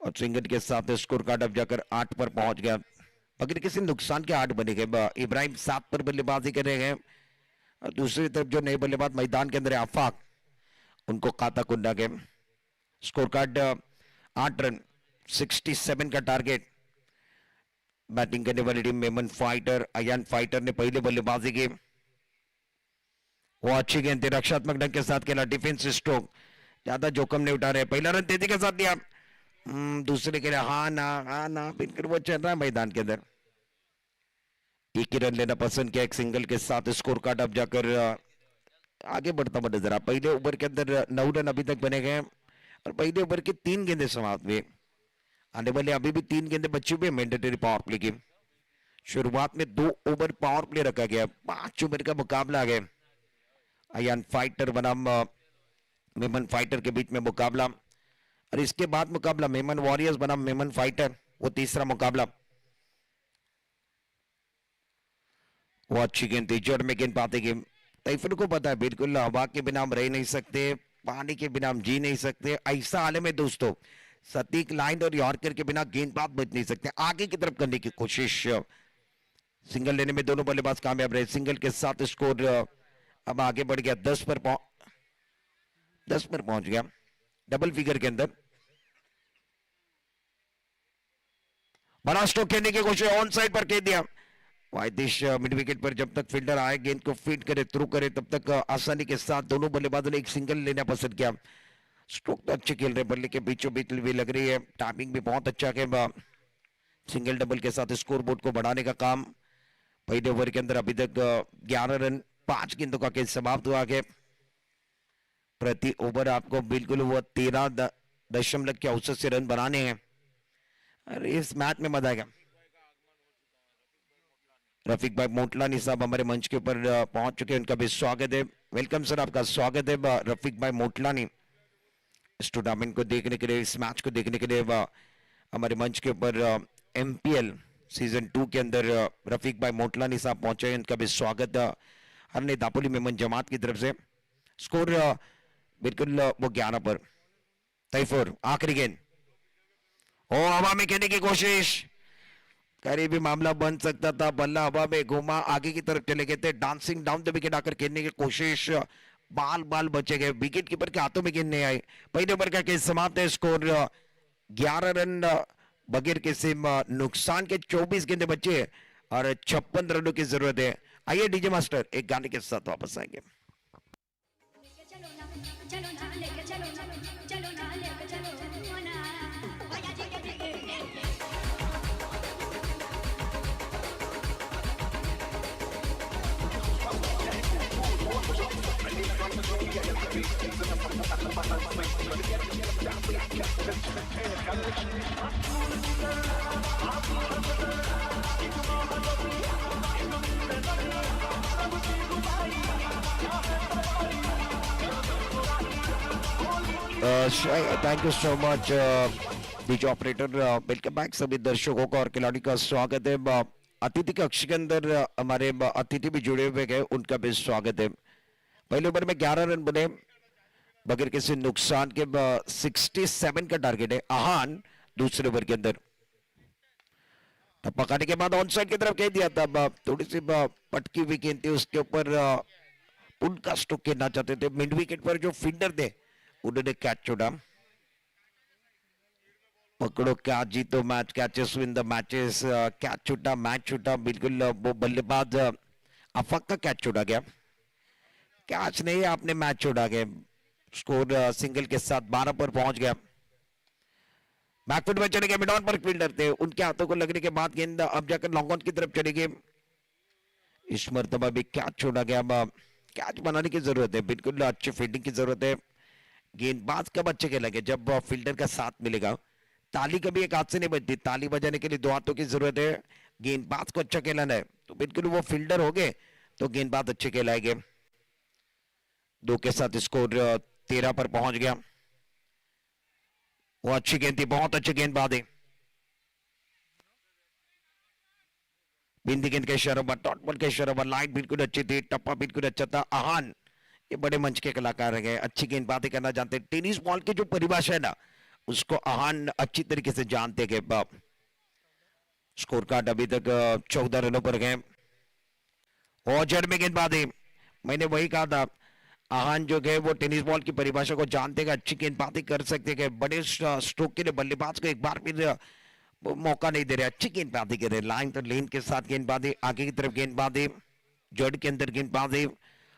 और सिंगल के साथ स्कोर कार्ड अब जाकर 8 पर पहुंच गया। अगर किसी नुकसान के 8 बने गए। इब्राहिम 7 पर बल्लेबाजी कर रहे हैं और दूसरी तरफ जो नए बल्लेबाज मैदान के अंदर आफाक, उनको खाता कुंडा के। स्कोर कार्ड 8 रन, 67 का टारगेट। बैटिंग करने वाली team Memon fighter, Ayaan fighter ने पहले बल्लेबाजी की, वो अच्छी गेंद थी, रक्षात्मक ढंग के साथ खेला, डिफेंस स्ट्रोक, ज्यादा जोखिम नहीं उठा रहे। पहला रन तेजी के साथ दिया, दूसरे के लिए हाँ ना बिल्कुल वो चल रहा है मैदान के अंदर। एक ही रन लेना पसंद किया, एक सिंगल के साथ स्कोर कार्ड अब जाकर आगे बढ़ता हुआ नजर आ। पहले ओवर के अंदर 9 रन अभी तक बने गए और पहले ओवर की 3 गेंदें समाप्त हुई। आने वाले अभी भी 3 गेंदें बची हुई मैंडेटरी पावर प्ले की। शुरुआत में 2 ओवर पावर प्ले रखा गया, 5 ओवर का मुकाबला आ गया। अयान फाइटर बनाम मेमन फाइटर के बीच में मुकाबला, और इसके बाद मुकाबला मेमन वॉरियर्स बनाम मेमन फाइटर, वो तीसरा मुकाबला। वो अच्छी गेंद थी, जोर में गेंद पाते गेम। तैफुर को पता है बिल्कुल हवा के बिना हम रह नहीं सकते, पानी के बिना हम जी नहीं सकते। ऐसा आलम है दोस्तों, सटीक लाइन और यॉर्कर के बिना गेंदबाज बच नहीं सकते। आगे की तरफ करने की कोशिश, सिंगल लेने में दोनों बल्लेबाज कामयाब रहे। सिंगल के साथ स्कोर अब आगे बढ़ गया, 10 पर पहुंच गया, डबल फिगर के अंदर। बड़ा स्ट्रोक खेलने की कोशिश, ऑन साइड पर खेल दिया। वायदिश मिड विकेट पर जब तक फील्डर आए, गेंद को फीड करे, थ्रू करे, तब तक आसानी के साथ दोनों बल्लेबाजों ने एक सिंगल लेना पसंद किया। स्ट्रोक तो अच्छे खेल रहे, बल्ले के बीचों बीच भी लग रही है, टाइमिंग भी बहुत अच्छा है। सिंगल डबल के साथ स्कोर बोर्ड को बढ़ाने का काम। पहले ओवर के अंदर अभी तक 11 रन 5 गेंदों का खेल समाप्त हुआ है। प्रति ओवर आपको बिल्कुल वो 13 के औसत से रन बनाने हैं। अरे इस मैच में मजा आएगा। रफीक भाई मोटलानी साहब हमारे मंच के ऊपर पहुंच चुके हैं, उनका भी स्वागत है। वेलकम सर, आपका स्वागत है रफीक भाई मोटलानी। इस टूर्नामेंट को देखने के लिए, इस मैच को देखने के लिए हमारे मंच के ऊपर एमपीएल सीजन 2 के अंदर रफीक भाई मोटलानी साहब पहुंचे हैं, उनका भी स्वागत हरने दापोली मेमन जमात की तरफ से। स्कोर बिल्कुल वो 11 पर। तैफुर आखिरी गेंद, ओ हवा में खेलने की कोशिश, करीबी मामला बन सकता था, बल्ला हवा में घुमा, आगे की तरफ चले गए थे, डांसिंग डाउन द विकेट आकर खेलने की कोशिश, बाल बचे गए, विकेट कीपर के हाथों में गेंद नहीं आई। पहले ओवर का खेल समाप्त है, स्कोर 11 रन बगैर किसी नुकसान के 24 गेंदें बचे और 56 रनों की जरूरत है। आइए डीजे मास्टर एक गाने के साथ वापस आएंगे। Thank you so much DJ operator. Welcome back सभी दर्शकों का और खिलाड़ी का स्वागत है अतिथि कक्ष के अंदर हमारे अतिथि भी जुड़े हुए गए, उनका भी स्वागत है। पहले ओवर में 11 रन बने बगैर किसी नुकसान के। 67 का टारगेट है आहान दूसरे ओवर के अंदर। पकाने के बाद ऑन साइड की तरफ कह दिया था, थोड़ी सी पटकी हुई गेंद थी उसके ऊपर, उनका स्ट्रोक खेलना चाहते थे। मिड विकेट पर जो फील्डर थे उन्होंने कैच छोड़ा। पकड़ो क्या जीतो match, catches win the matches, catch छूटा, मैच छूटा, बिल्कुल वो बल्लेबाज अफक का कैच छोड़ा गया। कैच नहीं, आपने मैच छोड़ा गया। स्कोर सिंगल के साथ 12 पर पहुंच गया। बैकफुट में चले गए, मिड ऑन पर फील्डर थे, उनके हाथों को लगने के बाद गेंद अब जाकर लॉन्ग ऑन की तरफ चले गए। इस मरतबा भी कैच छोड़ा गया। कैच बनाने की जरूरत है, बिल्कुल अच्छी फील्डिंग की जरूरत है। गेंदबाज कब अच्छे खेलेंगे, जब फील्डर का साथ मिलेगा। ताली कभी एक हाथ से नहीं बजती, ताली बजाने के लिए दो हाथों की जरूरत है। गेंदबाज को अच्छा खेलना है तो बिल्कुल वो फील्डर हो गए तो गेंदबाज अच्छे खेलाएंगे। दो के साथ स्कोर 13 पर पहुंच गया। वो अच्छी गेंद थी, बहुत अच्छी गेंदबाज है। बिंदी गेंद के इशारे पर, डॉट बॉल के इशारे पर, लाइट बिल्कुल अच्छी थी, टप्पा बिल्कुल अच्छा था। आहान ये बड़े मंच के कलाकार है, अच्छी गेंदबाजी करना जानते हैं। टेनिस बॉल की जो परिभाषा है ना, उसको आहान अच्छी तरीके से जानते हैं। स्कोर कार्ड अभी तक 14 रनों पर गए और जड़ में गेंदबाजी। मैंने वही कहा था, आहान जो है वो टेनिस बॉल की परिभाषा को जानते हैं, अच्छी गेंदबाजी कर सकते हैं। बड़े स्ट्रोक के लिए बल्लेबाज को एक बार फिर वो मौका नहीं दे रहे, अच्छी गेंदबाजी कर रहे। लाइन तो लेन के साथ गेंदबाजी, आगे की तरफ गेंदबाजी, जड़ के अंदर गेंदबाजी,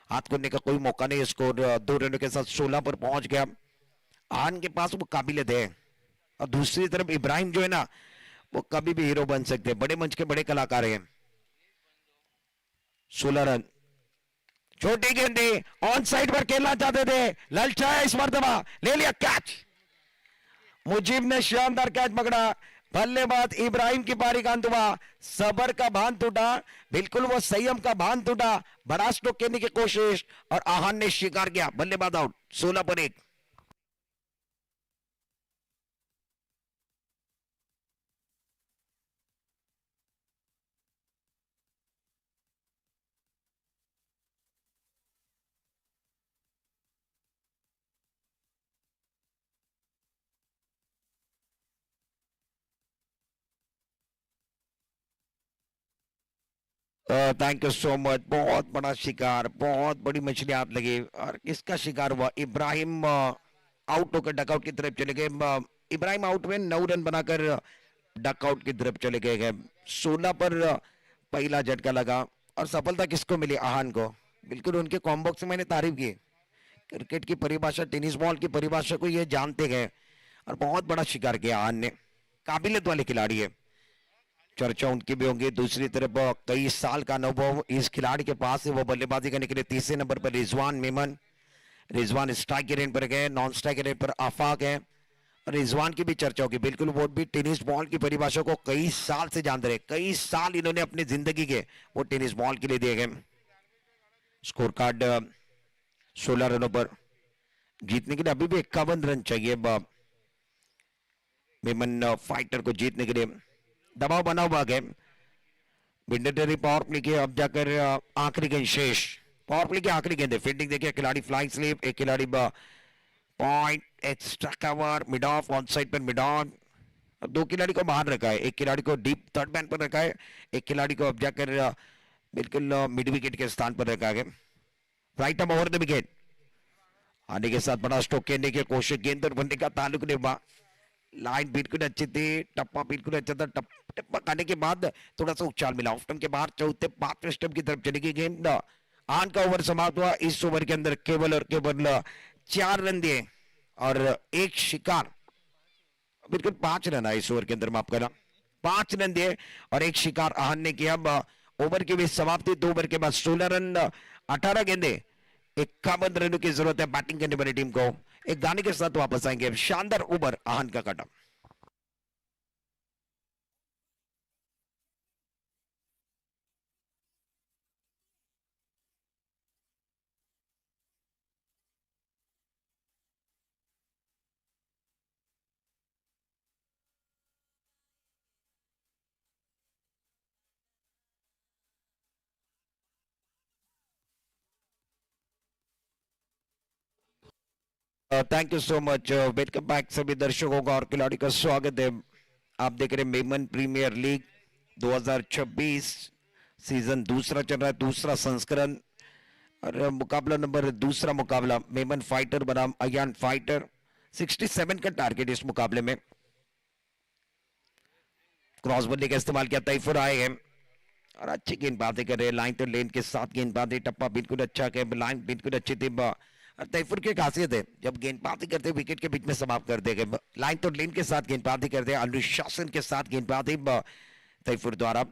हाथ करने का कोई मौका नहीं। स्कोर 2 रनों के साथ 16 पर पहुंच गया। आहान के पास वो काबिलियत है। और दूसरी तरफ इब्राहिम जो है ना, वो कभी भी हीरो बन सकते हैं, बड़े मंच के बड़े कलाकार हैं। 16 रन, छोटी गेंदी, ऑन साइड पर खेलना चाहते थे, ललचाया इस मर्तबा, ले लिया कैच। मुजीब ने शानदार कैच पकड़ा। बल्लेबाज इब्राहिम की पारी का अंत हुआ। सबर का भान टूटा, बिल्कुल वो संयम का भान टूटा। बड़ा स्ट्रोक करने की कोशिश और आहान ने शिकार किया। बल्लेबाज आउट, 16 पर 1। Thank you so much. बहुत बड़ा शिकार, बहुत बड़ी मछली हाथ लगी। और किसका शिकार हुआ? इब्राहिम आउट होकर डकआउट की तरफ चले गए। इब्राहिम आउट में 9 रन बनाकर डकआउट की तरफ चले गए। 16 पर पहला झटका लगा। और सफलता किसको मिली? आहान को। बिल्कुल उनके कॉम्बो से मैंने तारीफ की। क्रिकेट की परिभाषा, टेनिस बॉल की परिभाषा को ये जानते गए और बहुत बड़ा शिकार किया आहान ने। काबिलियत वाले खिलाड़ी है, चर्चा उनकी भी होंगी। दूसरी तरफ कई साल का अनुभव इस खिलाड़ी के पास है। वो बल्लेबाजी करने के लिए तीसरे नंबर पर रिजवान मेमन। रिजवान स्ट्राइक के रेंज पर गए, नॉन स्ट्राइक के रेंज पर आफाक है। रिजवान की भी चर्चा होगी, बिल्कुल वो भी टेनिस बॉल की परिभाषा को कई साल से जानते रहे। कई साल इन्होंने अपनी जिंदगी के वो टेनिस बॉल के लिए दिए गए। स्कोर कार्ड 16 रनों पर जीतने के लिए अभी भी 51 रन चाहिए मेमन फाइटर को जीतने के लिए। दबाव बना हुआ है। विंडरटरी पावर प्ले के अब जाकर आखिरी गेंद शेष। पावर प्ले की आखिरी गेंद है। फील्डिंग देखिए, खिलाड़ी फ्लाइंग स्लिप, एक खिलाड़ी point, extra cover, mid of, on side पर मिड ऑन। दो खिलाड़ी को बाहर रखा है, एक खिलाड़ी को डीप थर्ड मैन पर रखा है, एक खिलाड़ी को अब जाकर बिल्कुल मिड विकेट के स्थान पर रखा है। Right up over the wicket आने के साथ बड़ा स्ट्रोक खेलने की कोशिश, गेंद और बनने का ताल्लुक नहीं हुआ। लाइन बिल्कुल अच्छी थी, टप्पा बिल्कुल अच्छा था। टप्पा खाने के बाद थोड़ा सा उछाल मिला। ऑफ स्टंप के बाहर चौथे पांचवें स्टंप की तरफ चली गई गेंद। आन का ओवर समाप्त हुआ। इस ओवर के अंदर केवल और केवल 4 रन दिए और एक शिकार। बिल्कुल 5 रन आए इस ओवर के अंदर, माफ करना, 5 रन दिए और एक शिकार आहान ने किया। ओवर की भी समाप्ति। 2 ओवर के बाद 16 रन, 18 गेंदे, 51 रनों की जरूरत है बैटिंग करने वाली टीम को। एक गाने के साथ वापस आएंगे। शानदार ओवर आहान का काटा। Thank you so much. Welcome back सभी दर्शकों का और खिलाड़ी का स्वागत है। आप देख रहे हैं मेमन प्रीमियर लीग 2026 सीजन दूसरा चल रहा है, दूसरा संस्करण और मुकाबला नंबर दूसरा मुकाबला मेमन फाइटर बनाम अयान फाइटर। 67 का टारगेट इस मुकाबले में। क्रॉस बल्ले का इस्तेमाल किया, तैफुर आए हैं और अच्छी गेंदबाजी कर रहे हैं। लाइन तो लेन के साथ गेंदबाजी, टप्पा बिल्कुल अच्छा है, लाइन बिल्कुल अच्छी थी। और तैफुर की खासियत है जब गेंदबाजी करते विकेट के बीच में समाप्त कर देंगे। लाइन तो लेन के साथ गेंदबाजी करते हैं, अनुशासन के साथ गेंदबाजी तैफुर द्वारा।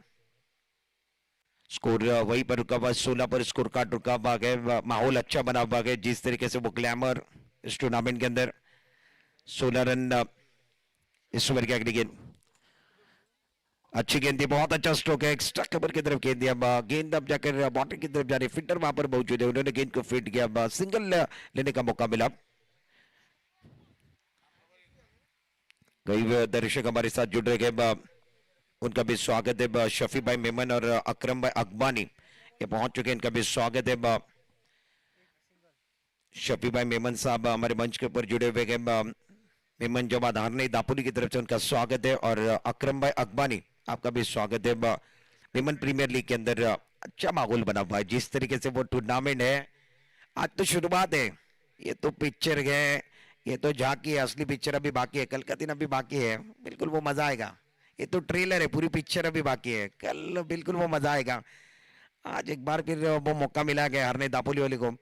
स्कोर वहीं पर रुका हुआ, 16 पर स्कोर कार्ड रुका हुआ है। माहौल अच्छा बना हुआ है जिस तरीके से वो ग्लैमर इस टूर्नामेंट के अंदर। 16 रन इस ओवर की अगली गेंद, अच्छी गेंद थी, बहुत अच्छा स्ट्रोक है, एक्स्ट्रा कवर की तरफ गेंद दिया। गेंद अब जाकर बॉटम की तरफ जा रही है, फिल्डर वहां पर मौजूद है, उन्होंने गेंद को फिट किया, सिंगल लेने का मौका मिला। कई दर्शक हमारे साथ जुड़ रहे हैं, उनका भी स्वागत है। शफी भाई मेमन और अकरम भाई अकबानी ये पहुंच चुके हैं, इनका भी स्वागत है। शफी भाई मेमन साहब हमारे मंच के ऊपर जुड़े हुए हैं। मेमन जवाद हारने दापुरी की तरफ से उनका स्वागत है और अकरम भाई अकबानी आपका भी स्वागत है। मेमन प्रीमियर लीग के अंदर अच्छा माहौल बना हुआ है जिस तरीके से वो टूर्नामेंट है। आज तो शुरुआत है, ये तो पिक्चर है, ये तो झांकी है, असली पिक्चर अभी बाकी है, कल का दिन अभी बाकी है। बिल्कुल वो मजा आएगा, ये तो ट्रेलर है, पूरी पिक्चर अभी बाकी है, कल बिल्कुल वो मजा आएगा। आज एक बार फिर वो मौका मिला गया हरने दापोली वाले को,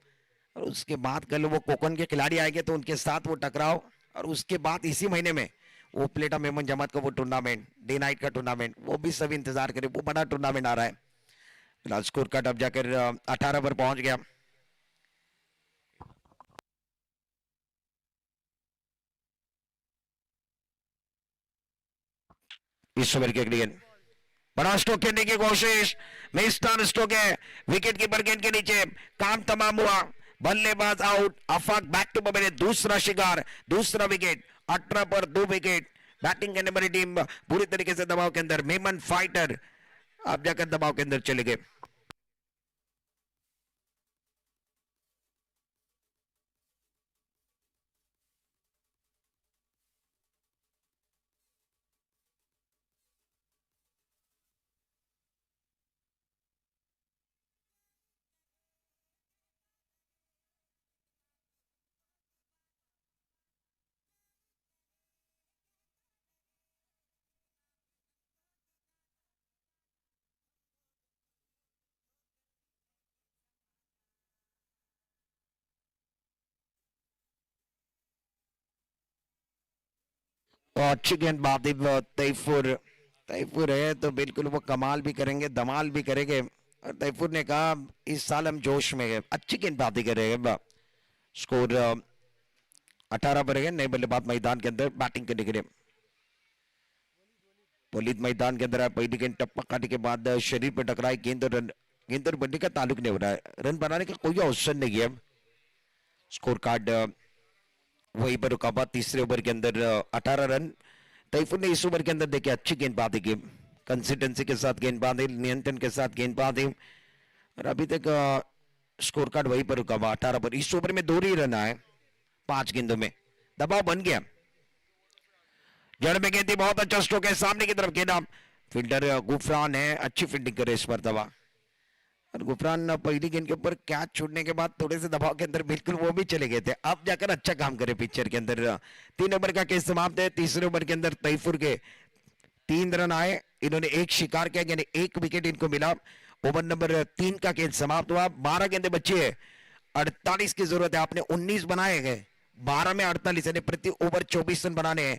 और उसके बाद कल वो कोकन के खिलाड़ी आएंगे तो उनके साथ वो टकराव, और उसके बाद इसी महीने में वो प्लेटा मेमन जमात का वो टूर्नामेंट, डे नाइट का टूर्नामेंट, वो भी सब इंतजार करे, वो बड़ा टूर्नामेंट आ रहा है। फिलहाल स्कोर कार्ड अब जाकर 18 पर पहुंच गया। इस ओवर की अगली गेंद, बड़ा स्ट्रोक खेलने की कोशिश, मिस्टर स्ट्रोक है, विकेट कीपर गेंद के नीचे, काम तमाम हुआ, बल्लेबाज आउट, अफाक बैक टू बबे, दूसरा शिकार, दूसरा विकेट, 18 पर 2 विकेट। बैटिंग करने वाली टीम पूरी तरीके से दबाव के अंदर, मेमन फाइटर अब जाकर दबाव के अंदर चले गए। और अच्छी गेंदबाजी तैफुर, तैफुर है तो बिल्कुल वो कमाल भी करेंगे, धमाल भी करेंगे। और तैफुर ने कहा इस साल हम जोश में है, अच्छी गेंदबाजी करेंगे। स्कोर 18 पर है, नए बल्लेबाज मैदान के अंदर बैटिंग करने के लिए। वलीद मैदान के अंदर पहली गेंद टप्पा काटने के बाद शरीर पर टकराई गेंद, और गेंद और बनने का ताल्लुक नहीं हो रहा है, रन बनाने का कोई अवसर नहीं है। स्कोर कार्ड वहीं पर रुका हुआ, तीसरे ओवर के अंदर 18 रन। तैफुर ने इस ओवर के अंदर देखे अच्छी गेंदबाजी की, कंसिस्टेंसी के साथ गेंदबाजी, नियंत्रण के साथ गेंदबाजी, और अभी तक स्कोर कार्ड वहीं पर रुका हुआ 18 पर। इस ओवर में 2 ही रन आए 5 गेंदों में, दबाव बन गया। जड़ में गेंद, बहुत अच्छा स्ट्रोक है, सामने की तरफ गेंद, फील्डर गुफरान है, अच्छी फील्डिंग करे इस पर दबा, और गुफरान पहली गेंद के ऊपर कैच छूटने के बाद थोड़े से दबाव के अंदर बिल्कुल वो भी चले गए थे, अब जाकर अच्छा काम करे पिक्चर के अंदर। 3 ओवर का केस समाप्त है। तीसरे ओवर के अंदर तैफुर के 3 रन आए, इन्होंने 1 शिकार किया, यानी 1 विकेट इनको मिला। ओवर नंबर 3 का गेंद समाप्त हुआ, 12 गेंदे बची है, 48 की जरूरत है। आपने 19 बनाए गए, 12 में 48, यानी प्रति ओवर 24 रन बनाने हैं।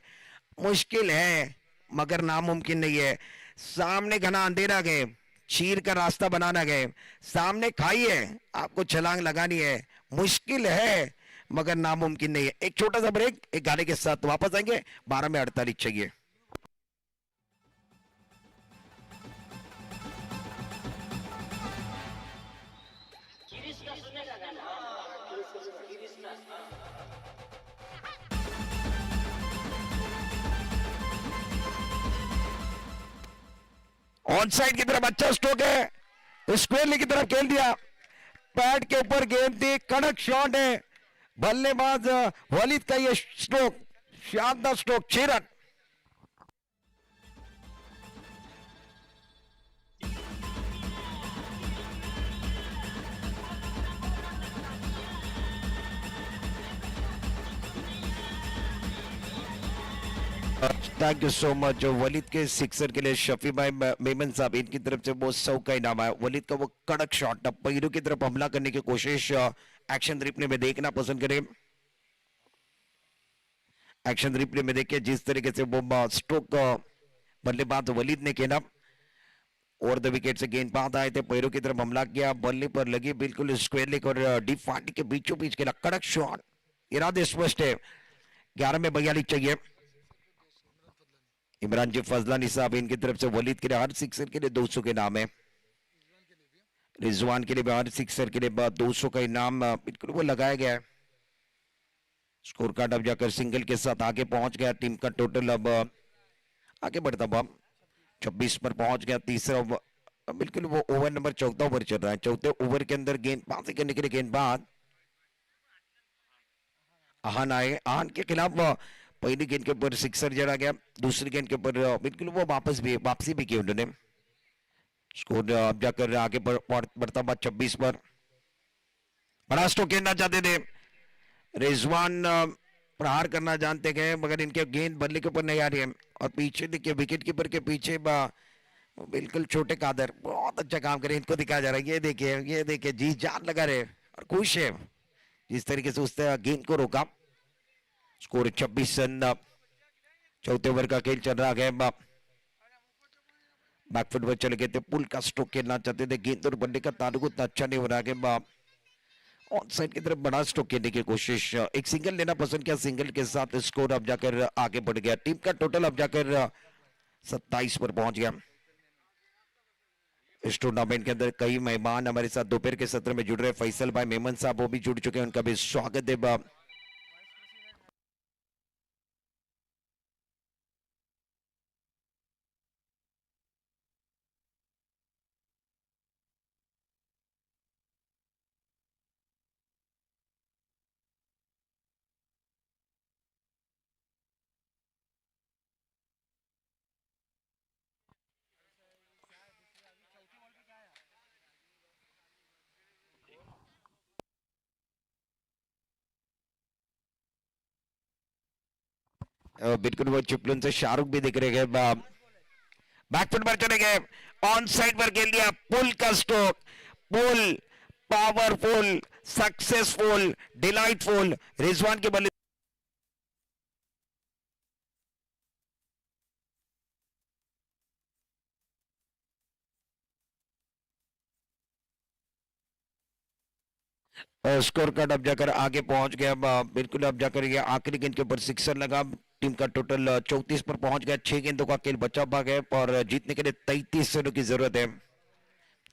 मुश्किल है मगर नामुमकिन नहीं है। सामने घना अंधेरा गए, चीर का रास्ता बनाना गए, सामने खाई है, आपको छलांग लगानी है, मुश्किल है मगर नामुमकिन नहीं है। एक छोटा सा ब्रेक, एक गाने के साथ वापस आएंगे। 12 में 48 चाहिए। ऑन साइड की तरफ अच्छा स्ट्रोक है, स्क्वेयर की तरफ खेल दिया, पैड के ऊपर गेंद थी, कड़क शॉट है, बल्लेबाज वलीद का ये स्ट्रोक, शानदार stroke, 6 run. Thank you so much. Waleed के सिक्सर के लिए शफी भाई मेमन साहब, इनकी तरफ से वो 100 का इनाम आया। वलीद का वो कड़क शॉट, अब पैरों की तरफ हमला करने की कोशिश एक्शन रिप्ले में देखना पसंद करें। एक्शन रिप्ले में देखिए जिस तरीके से वो स्ट्रोक बल्लेबाज वलीद ने किया, और द विकेट से गेंदबाज आए थे, पैरों की तरफ हमला किया, बल्ले पर लगी बिल्कुल स्क्वायर लेग और डीप फाटी के बीचों बीच के कड़क शॉट। इरादे स्पष्ट है, 11 में 42 चाहिए। इमरान जी फजलानी साहब, इनकी तरफ से वलीद के लिए हर सिक्सर के लिए 200 के नाम है। रिजवान के लिए हर सिक्सर के लिए 200 का इनाम बिल्कुल वो लगाया गया है। स्कोर कार्ड अब जाकर सिंगल के साथ आगे पहुंच गया। टीम का टोटल अब आगे बढ़ता हुआ 26 पर पहुंच गया। तीसरा बिल्कुल वो ओवर नंबर 14 ओवर चल रहा है। चौथे ओवर के अंदर गेंदबाजी करने के लिए गेंदबाज आहान आए। आहान के खिलाफ पहली गेंद के ऊपर सिक्सर जड़ा गया, दूसरी गेंद के ऊपर बिल्कुल वो वापसी भी की उन्होंने। स्कोर अब जाकर आगे बढ़ता हुआ 26 पर। बड़ा स्ट्रोक खेलना चाहते थे रिजवान, प्रहार करना जानते गए, मगर इनके गेंद बल्ले के ऊपर नहीं आ रही है। और पीछे देखिए विकेट कीपर के पीछे बिल्कुल छोटे कादर बहुत अच्छा काम करे, इनको दिखाया जा रहा है। ये देखिए जी जान लगा रहे और खुश है जिस तरीके से उस गेंद को रोका। Score 26 run. चौथे ओवर का खेल चल रहा है। बैकफुट पर चले गए थे, पुल का स्ट्रोक खेलना चाहते थे, गेंद और बल्ले का ताल्लुक उतना अच्छा नहीं हो रहा है। ऑन साइड की तरफ बड़ा स्ट्रोक खेलने की कोशिश, एक सिंगल लेना पसंद किया, सिंगल के साथ स्कोर अब जाकर आगे बढ़ गया। टीम का टोटल अब जाकर 27 पर पहुंच गया। इस टूर्नामेंट के अंदर कई मेहमान हमारे साथ दोपहर के सत्र में जुड़ रहे। फैसल भाई मेमन साहब वो भी जुड़ चुके हैं, उनका भी स्वागत है। बिल्कुल वो चिपलून से शाहरुख भी दिख रहे हैं। बैकफुट पर चले गए, ऑन साइड पर खेल दिया, पुल का स्ट्रोक, पुल पावरफुल, सक्सेसफुल, डिलाइटफुल। रिजवान के बल्ले स्कोर कार्ड अब जाकर आगे पहुंच गया। बिल्कुल अब जाकर ये आखिरी गेंद के ऊपर सिक्सर लगा। टीम का टोटल 34 पर पहुंच गया। 6 गेंदों का खेल बचा भाग है और जीतने के लिए 33 रनों की जरूरत है।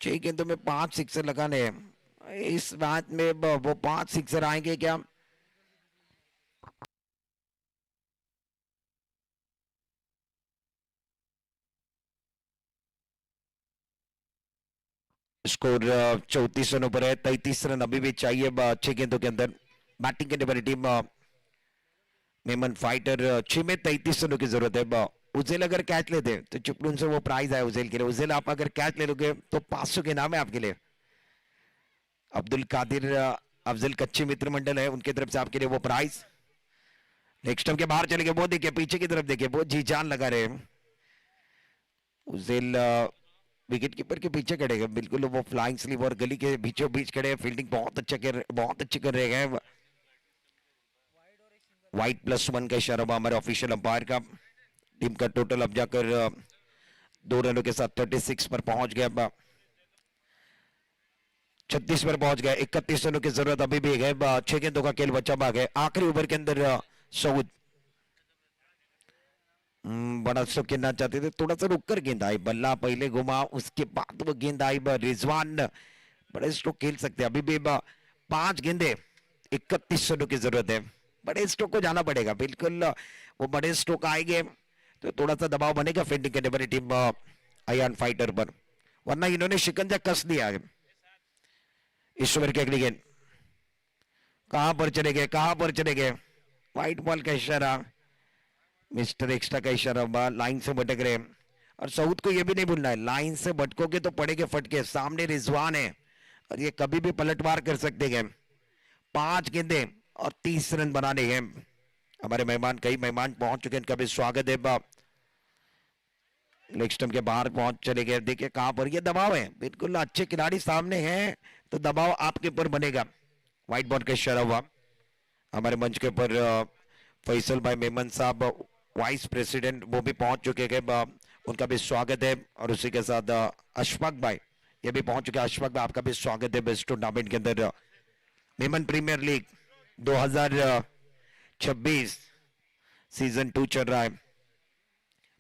6 गेंदों में 5 सिक्सर लगाने हैं। इस मैच में वो 5 सिक्सर आएंगे क्या? स्कोर 34 रनों पर है। 33 रन अभी भी चाहिए 6 गेंदों के अंदर। बैटिंग करने वाली टीम मेमन फाइटर 6 में 33 रनों की जरूरत है। उजेल अगर कैच लेते तो चिपलून से वो प्राइज है उजेल के लिए। उजेल आप अगर कैच ले लोगे तो 500 के नाम है आपके लिए। अब्दुल कादिर अफजल कच्चे मित्र मंडल है, उनकी तरफ से आपके लिए वो प्राइज। नेक्स्ट टाइम के बाहर चले गए, वो देखिए पीछे की तरफ देखिए, वो जी जान लगा रहे। उजेल विकेट कीपर के पीछे खड़े हैं, बिल्कुल वो फ्लाइंग स्लीव और गली के बीचों बीच खड़े हैं। फील्डिंग बहुत अच्छी कर रहे हैं। वाइट +1 का इशारा हमारे ऑफिशियल अंपायर का। टीम का टोटल अब जाकर 2 रनों के साथ 36 पर पहुंच गया। 36 पर पहुंच गया। 31 रनों की जरूरत अभी भी है। 6 गेंदों का खेल बचा भाग है। आखिरी ओवर के अंदर सऊद बड़ा स्ट्रोक खेलना चाहते थे, थोड़ा सा रुक कर गेंद आई, बल्ला पहले घुमा, उसके बाद वो गेंद आई। रिजवान बड़े स्ट्रोक खेल सकते हैं अभी भी। 5 गेंदे 31 रनों की जरूरत है। बड़े स्ट्रोक को जाना पड़ेगा, बिल्कुल वो बड़े स्ट्रोक आएंगे तो थोड़ा सा दबाव बनेगा फील्डिंग करने वाली टीम अयान फाइटर पर, वरना इन्होंने शिकंजा कस दिया है। इस ओवर की अगली गेंद कहां पर चले गए, कहां पर चले गए? व्हाइट बॉल का इशारा, मिस्टर एक्स्ट्रा का इशारा हुआ, लाइन से भटक रहे। और सऊद को यह भी नहीं भूलना है, लाइन से भटकोगे तो पड़ेगे फटके। सामने रिजवान है और ये कभी भी पलटवार कर सकते हैं। 5 गेंदे और 30 रन बनाने हैं। हमारे मेहमान, कई मेहमान पहुंच चुके हैं, इनका भी स्वागत है। लेग स्टंप के बाहर पहुंच चले गए। देखिए कहां पर ये दबाव है, बिल्कुल अच्छे खिलाड़ी सामने हैं तो दबाव आपके ऊपर बनेगा। व्हाइट बॉल का इशारा हुआ। हमारे मंच के ऊपर फैसल भाई मेमन साहब, वाइस प्रेसिडेंट, वो भी पहुंच चुके हैं। उनका भी स्वागत है। और उसी के साथ अशफाक भाई ये भी पहुंच चुके हैं। अशफाक भाई आपका भी स्वागत है बेस्ट टूर्नामेंट के अंदर। मेमन प्रीमियर लीग 2026 सीजन 2 चल रहा है।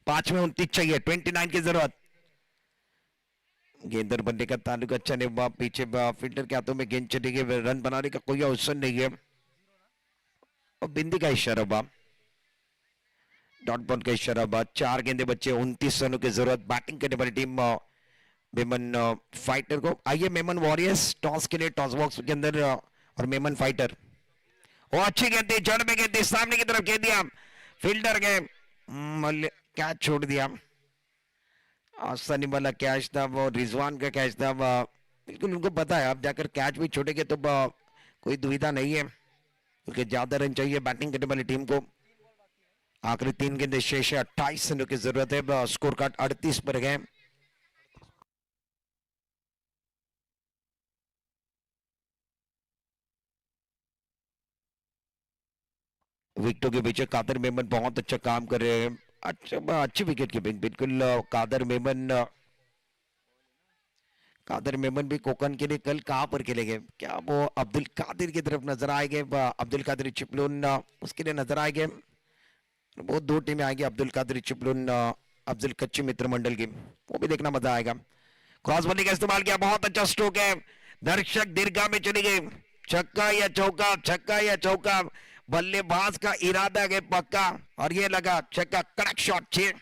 5 में 29 चाहिए, 29 की जरूरत। गेंदर बनने का ताल्लुक अच्छा नहीं हुआ। पीछे फील्डर के हाथों में गेंद चली गई, रन बनाने का कोई अवसर नहीं है। और बिंदी का इशारा हुआ, डॉट बॉल का इशारा हुआ। 4 गेंदे बच्चे, 29 रनों की जरूरत। बैटिंग करने वाली टीम मेमन फाइटर को। आइए मेमन वॉरियर्स टॉस के लिए, टॉस बॉक्स के अंदर। और मेमन फाइटर, वो अच्छी गेंद थी, जड़ में गेंद थी, सामने की तरफ गेंद दिया, फील्डर गए, कैच छोड़ दिया। आसानी वाला कैच था वो, रिजवान का कैच था। बिल्कुल उनको पता है अब जाकर कैच भी छोड़ेंगे तो कोई दुविधा नहीं है, क्योंकि ज्यादा रन चाहिए बैटिंग करने वाली टीम को। आखिरी 3 गेंदे शेष है, 28 रनों की जरूरत है। स्कोर कार्ड 38 पर गए। विकेटों के पीछे कादर मेमन बहुत अच्छा काम कर रहे हैं। अच्छा, अच्छी विकेट कीपिंग बिल्कुल। कादर मेमन भी कोकन के लिए कल कहां पर खेलेंगे? क्या वो अब्दुल कादिर की तरफ नजर आएंगे? अब्दुल कादिर चिपलून उसके लिए नजर आएंगे। वो 2 टीमें आएंगी, अब्दुल कादिर चिपलून, अफजल कच्ची मित्र मंडल की, वो भी देखना मजा आएगा। क्रॉस बॉलिंग का इस्तेमाल किया, बहुत अच्छा स्ट्रोक है। दर्शक दीर्घा में चली गई। छक्का या चौका, छक्का या चौका, बल्लेबाज का इरादा है पक्का और ये लगा छक्का। कड़क शॉट, 6।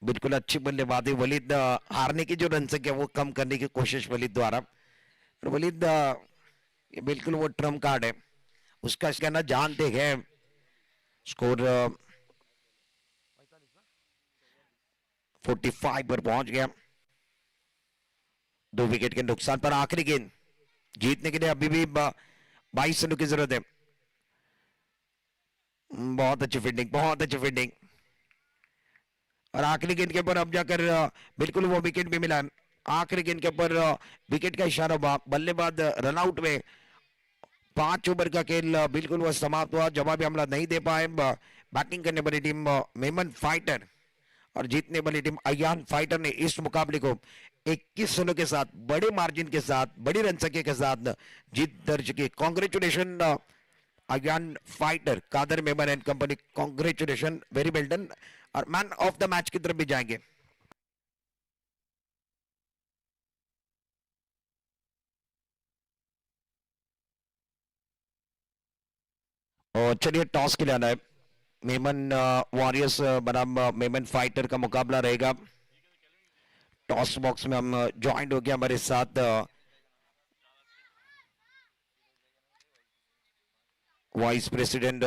बिल्कुल अच्छी बल्लेबाजी वलीद। हारने की जो रन संख्या वो कम करने की कोशिश वलीद द्वारा। और वलीद ये बिल्कुल वो ट्रम्प कार्ड है उसका, इसका ना जानते हैं। स्कोर 45 पर पहुंच गया। 2 विकेट के नुकसान पर आखिरी गेंद जीतने के लिए अभी भी 22 रनों की जरूरत है। बहुत अच्छी फील्डिंग, बहुत अच्छी फील्डिंग। और आखिरी गेंद के ऊपर अब जाकर बिल्कुल वो विकेट भी मिला। आखिरी गेंद के ऊपर विकेट का इशारा हुआ। बल्लेबाज रनआउट में। 5 ओवर का खेल बिल्कुल वो समाप्त हुआ, जवाबी हमला नहीं दे पाए। बैटिंग करने वाली टीम मेमन फाइटर और जीतने वाली टीम अयान फाइटर ने इस मुकाबले को 21 रनों के साथ, बड़े मार्जिन के साथ, बड़ी रन संख्या के साथ जीत दर्ज की। Congratulation Ayaan fighter, Qadar Memon and company, congratulation, very well done. और मैन ऑफ द मैच की तरफ भी जाएंगे। और चलिए टॉस के लिए आना है। मेमन वॉरियर्स बनाम मेमन फाइटर का मुकाबला रहेगा। टॉस बॉक्स में हम ज्वाइंट हो गया हमारे साथ वाइस प्रेसिडेंट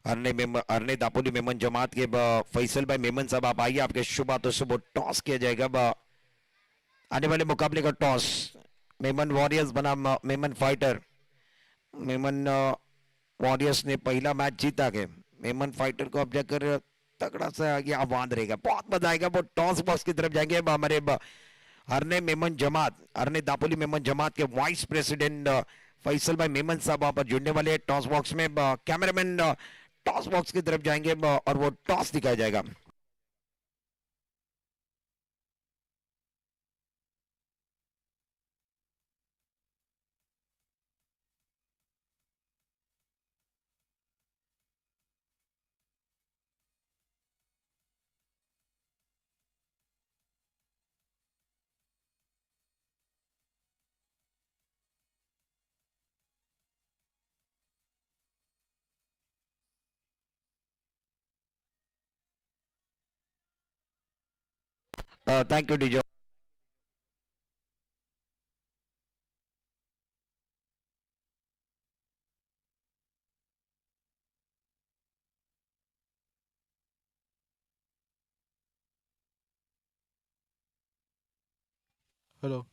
अरने दापोली मेमन जमात के फैसल भाई मेमन साहब, आप आइए, आपके शुभ हाथों से वो टॉस किया जाएगा। आने वाले मुकाबले का टॉस मेमन वॉरियर्स बनाम मेमन फाइटर। मेमन वॉरियर्स ने पहला मैच जीता के मेमन फाइटर को अब जाकर तगड़ा सा ये आह्वान रहेगा, बहुत मजा आएगा। वो टॉस बॉक्स की तरफ जाएंगे। हमारे हरने मेमन जमात, हरने दापोली मेमन जमात के वाइस प्रेसिडेंट फैसल भाई मेमन साहब वहां पर जुड़ने वाले टॉस बॉक्स में। कैमरामैन टॉस बॉक्स की तरफ जाएंगे और वो टॉस दिखाया जाएगा। Thank you DJ. Hello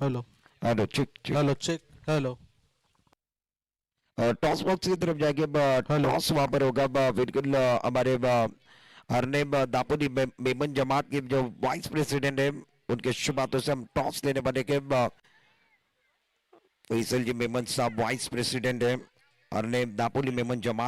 hello hello check check. Hello check hello toss box की तरफ जाके हेलो टॉस वहां पर होगा बिल्कुल हमारे हरने दापोली मेमन जमात के जो वाइस प्रेसिडेंट है उनके शुभ हाथों से हम टॉस लेने वाले के फैसल जी मेमन साहब वाइस प्रेसिडेंट है हरने दापोली मेमन जमात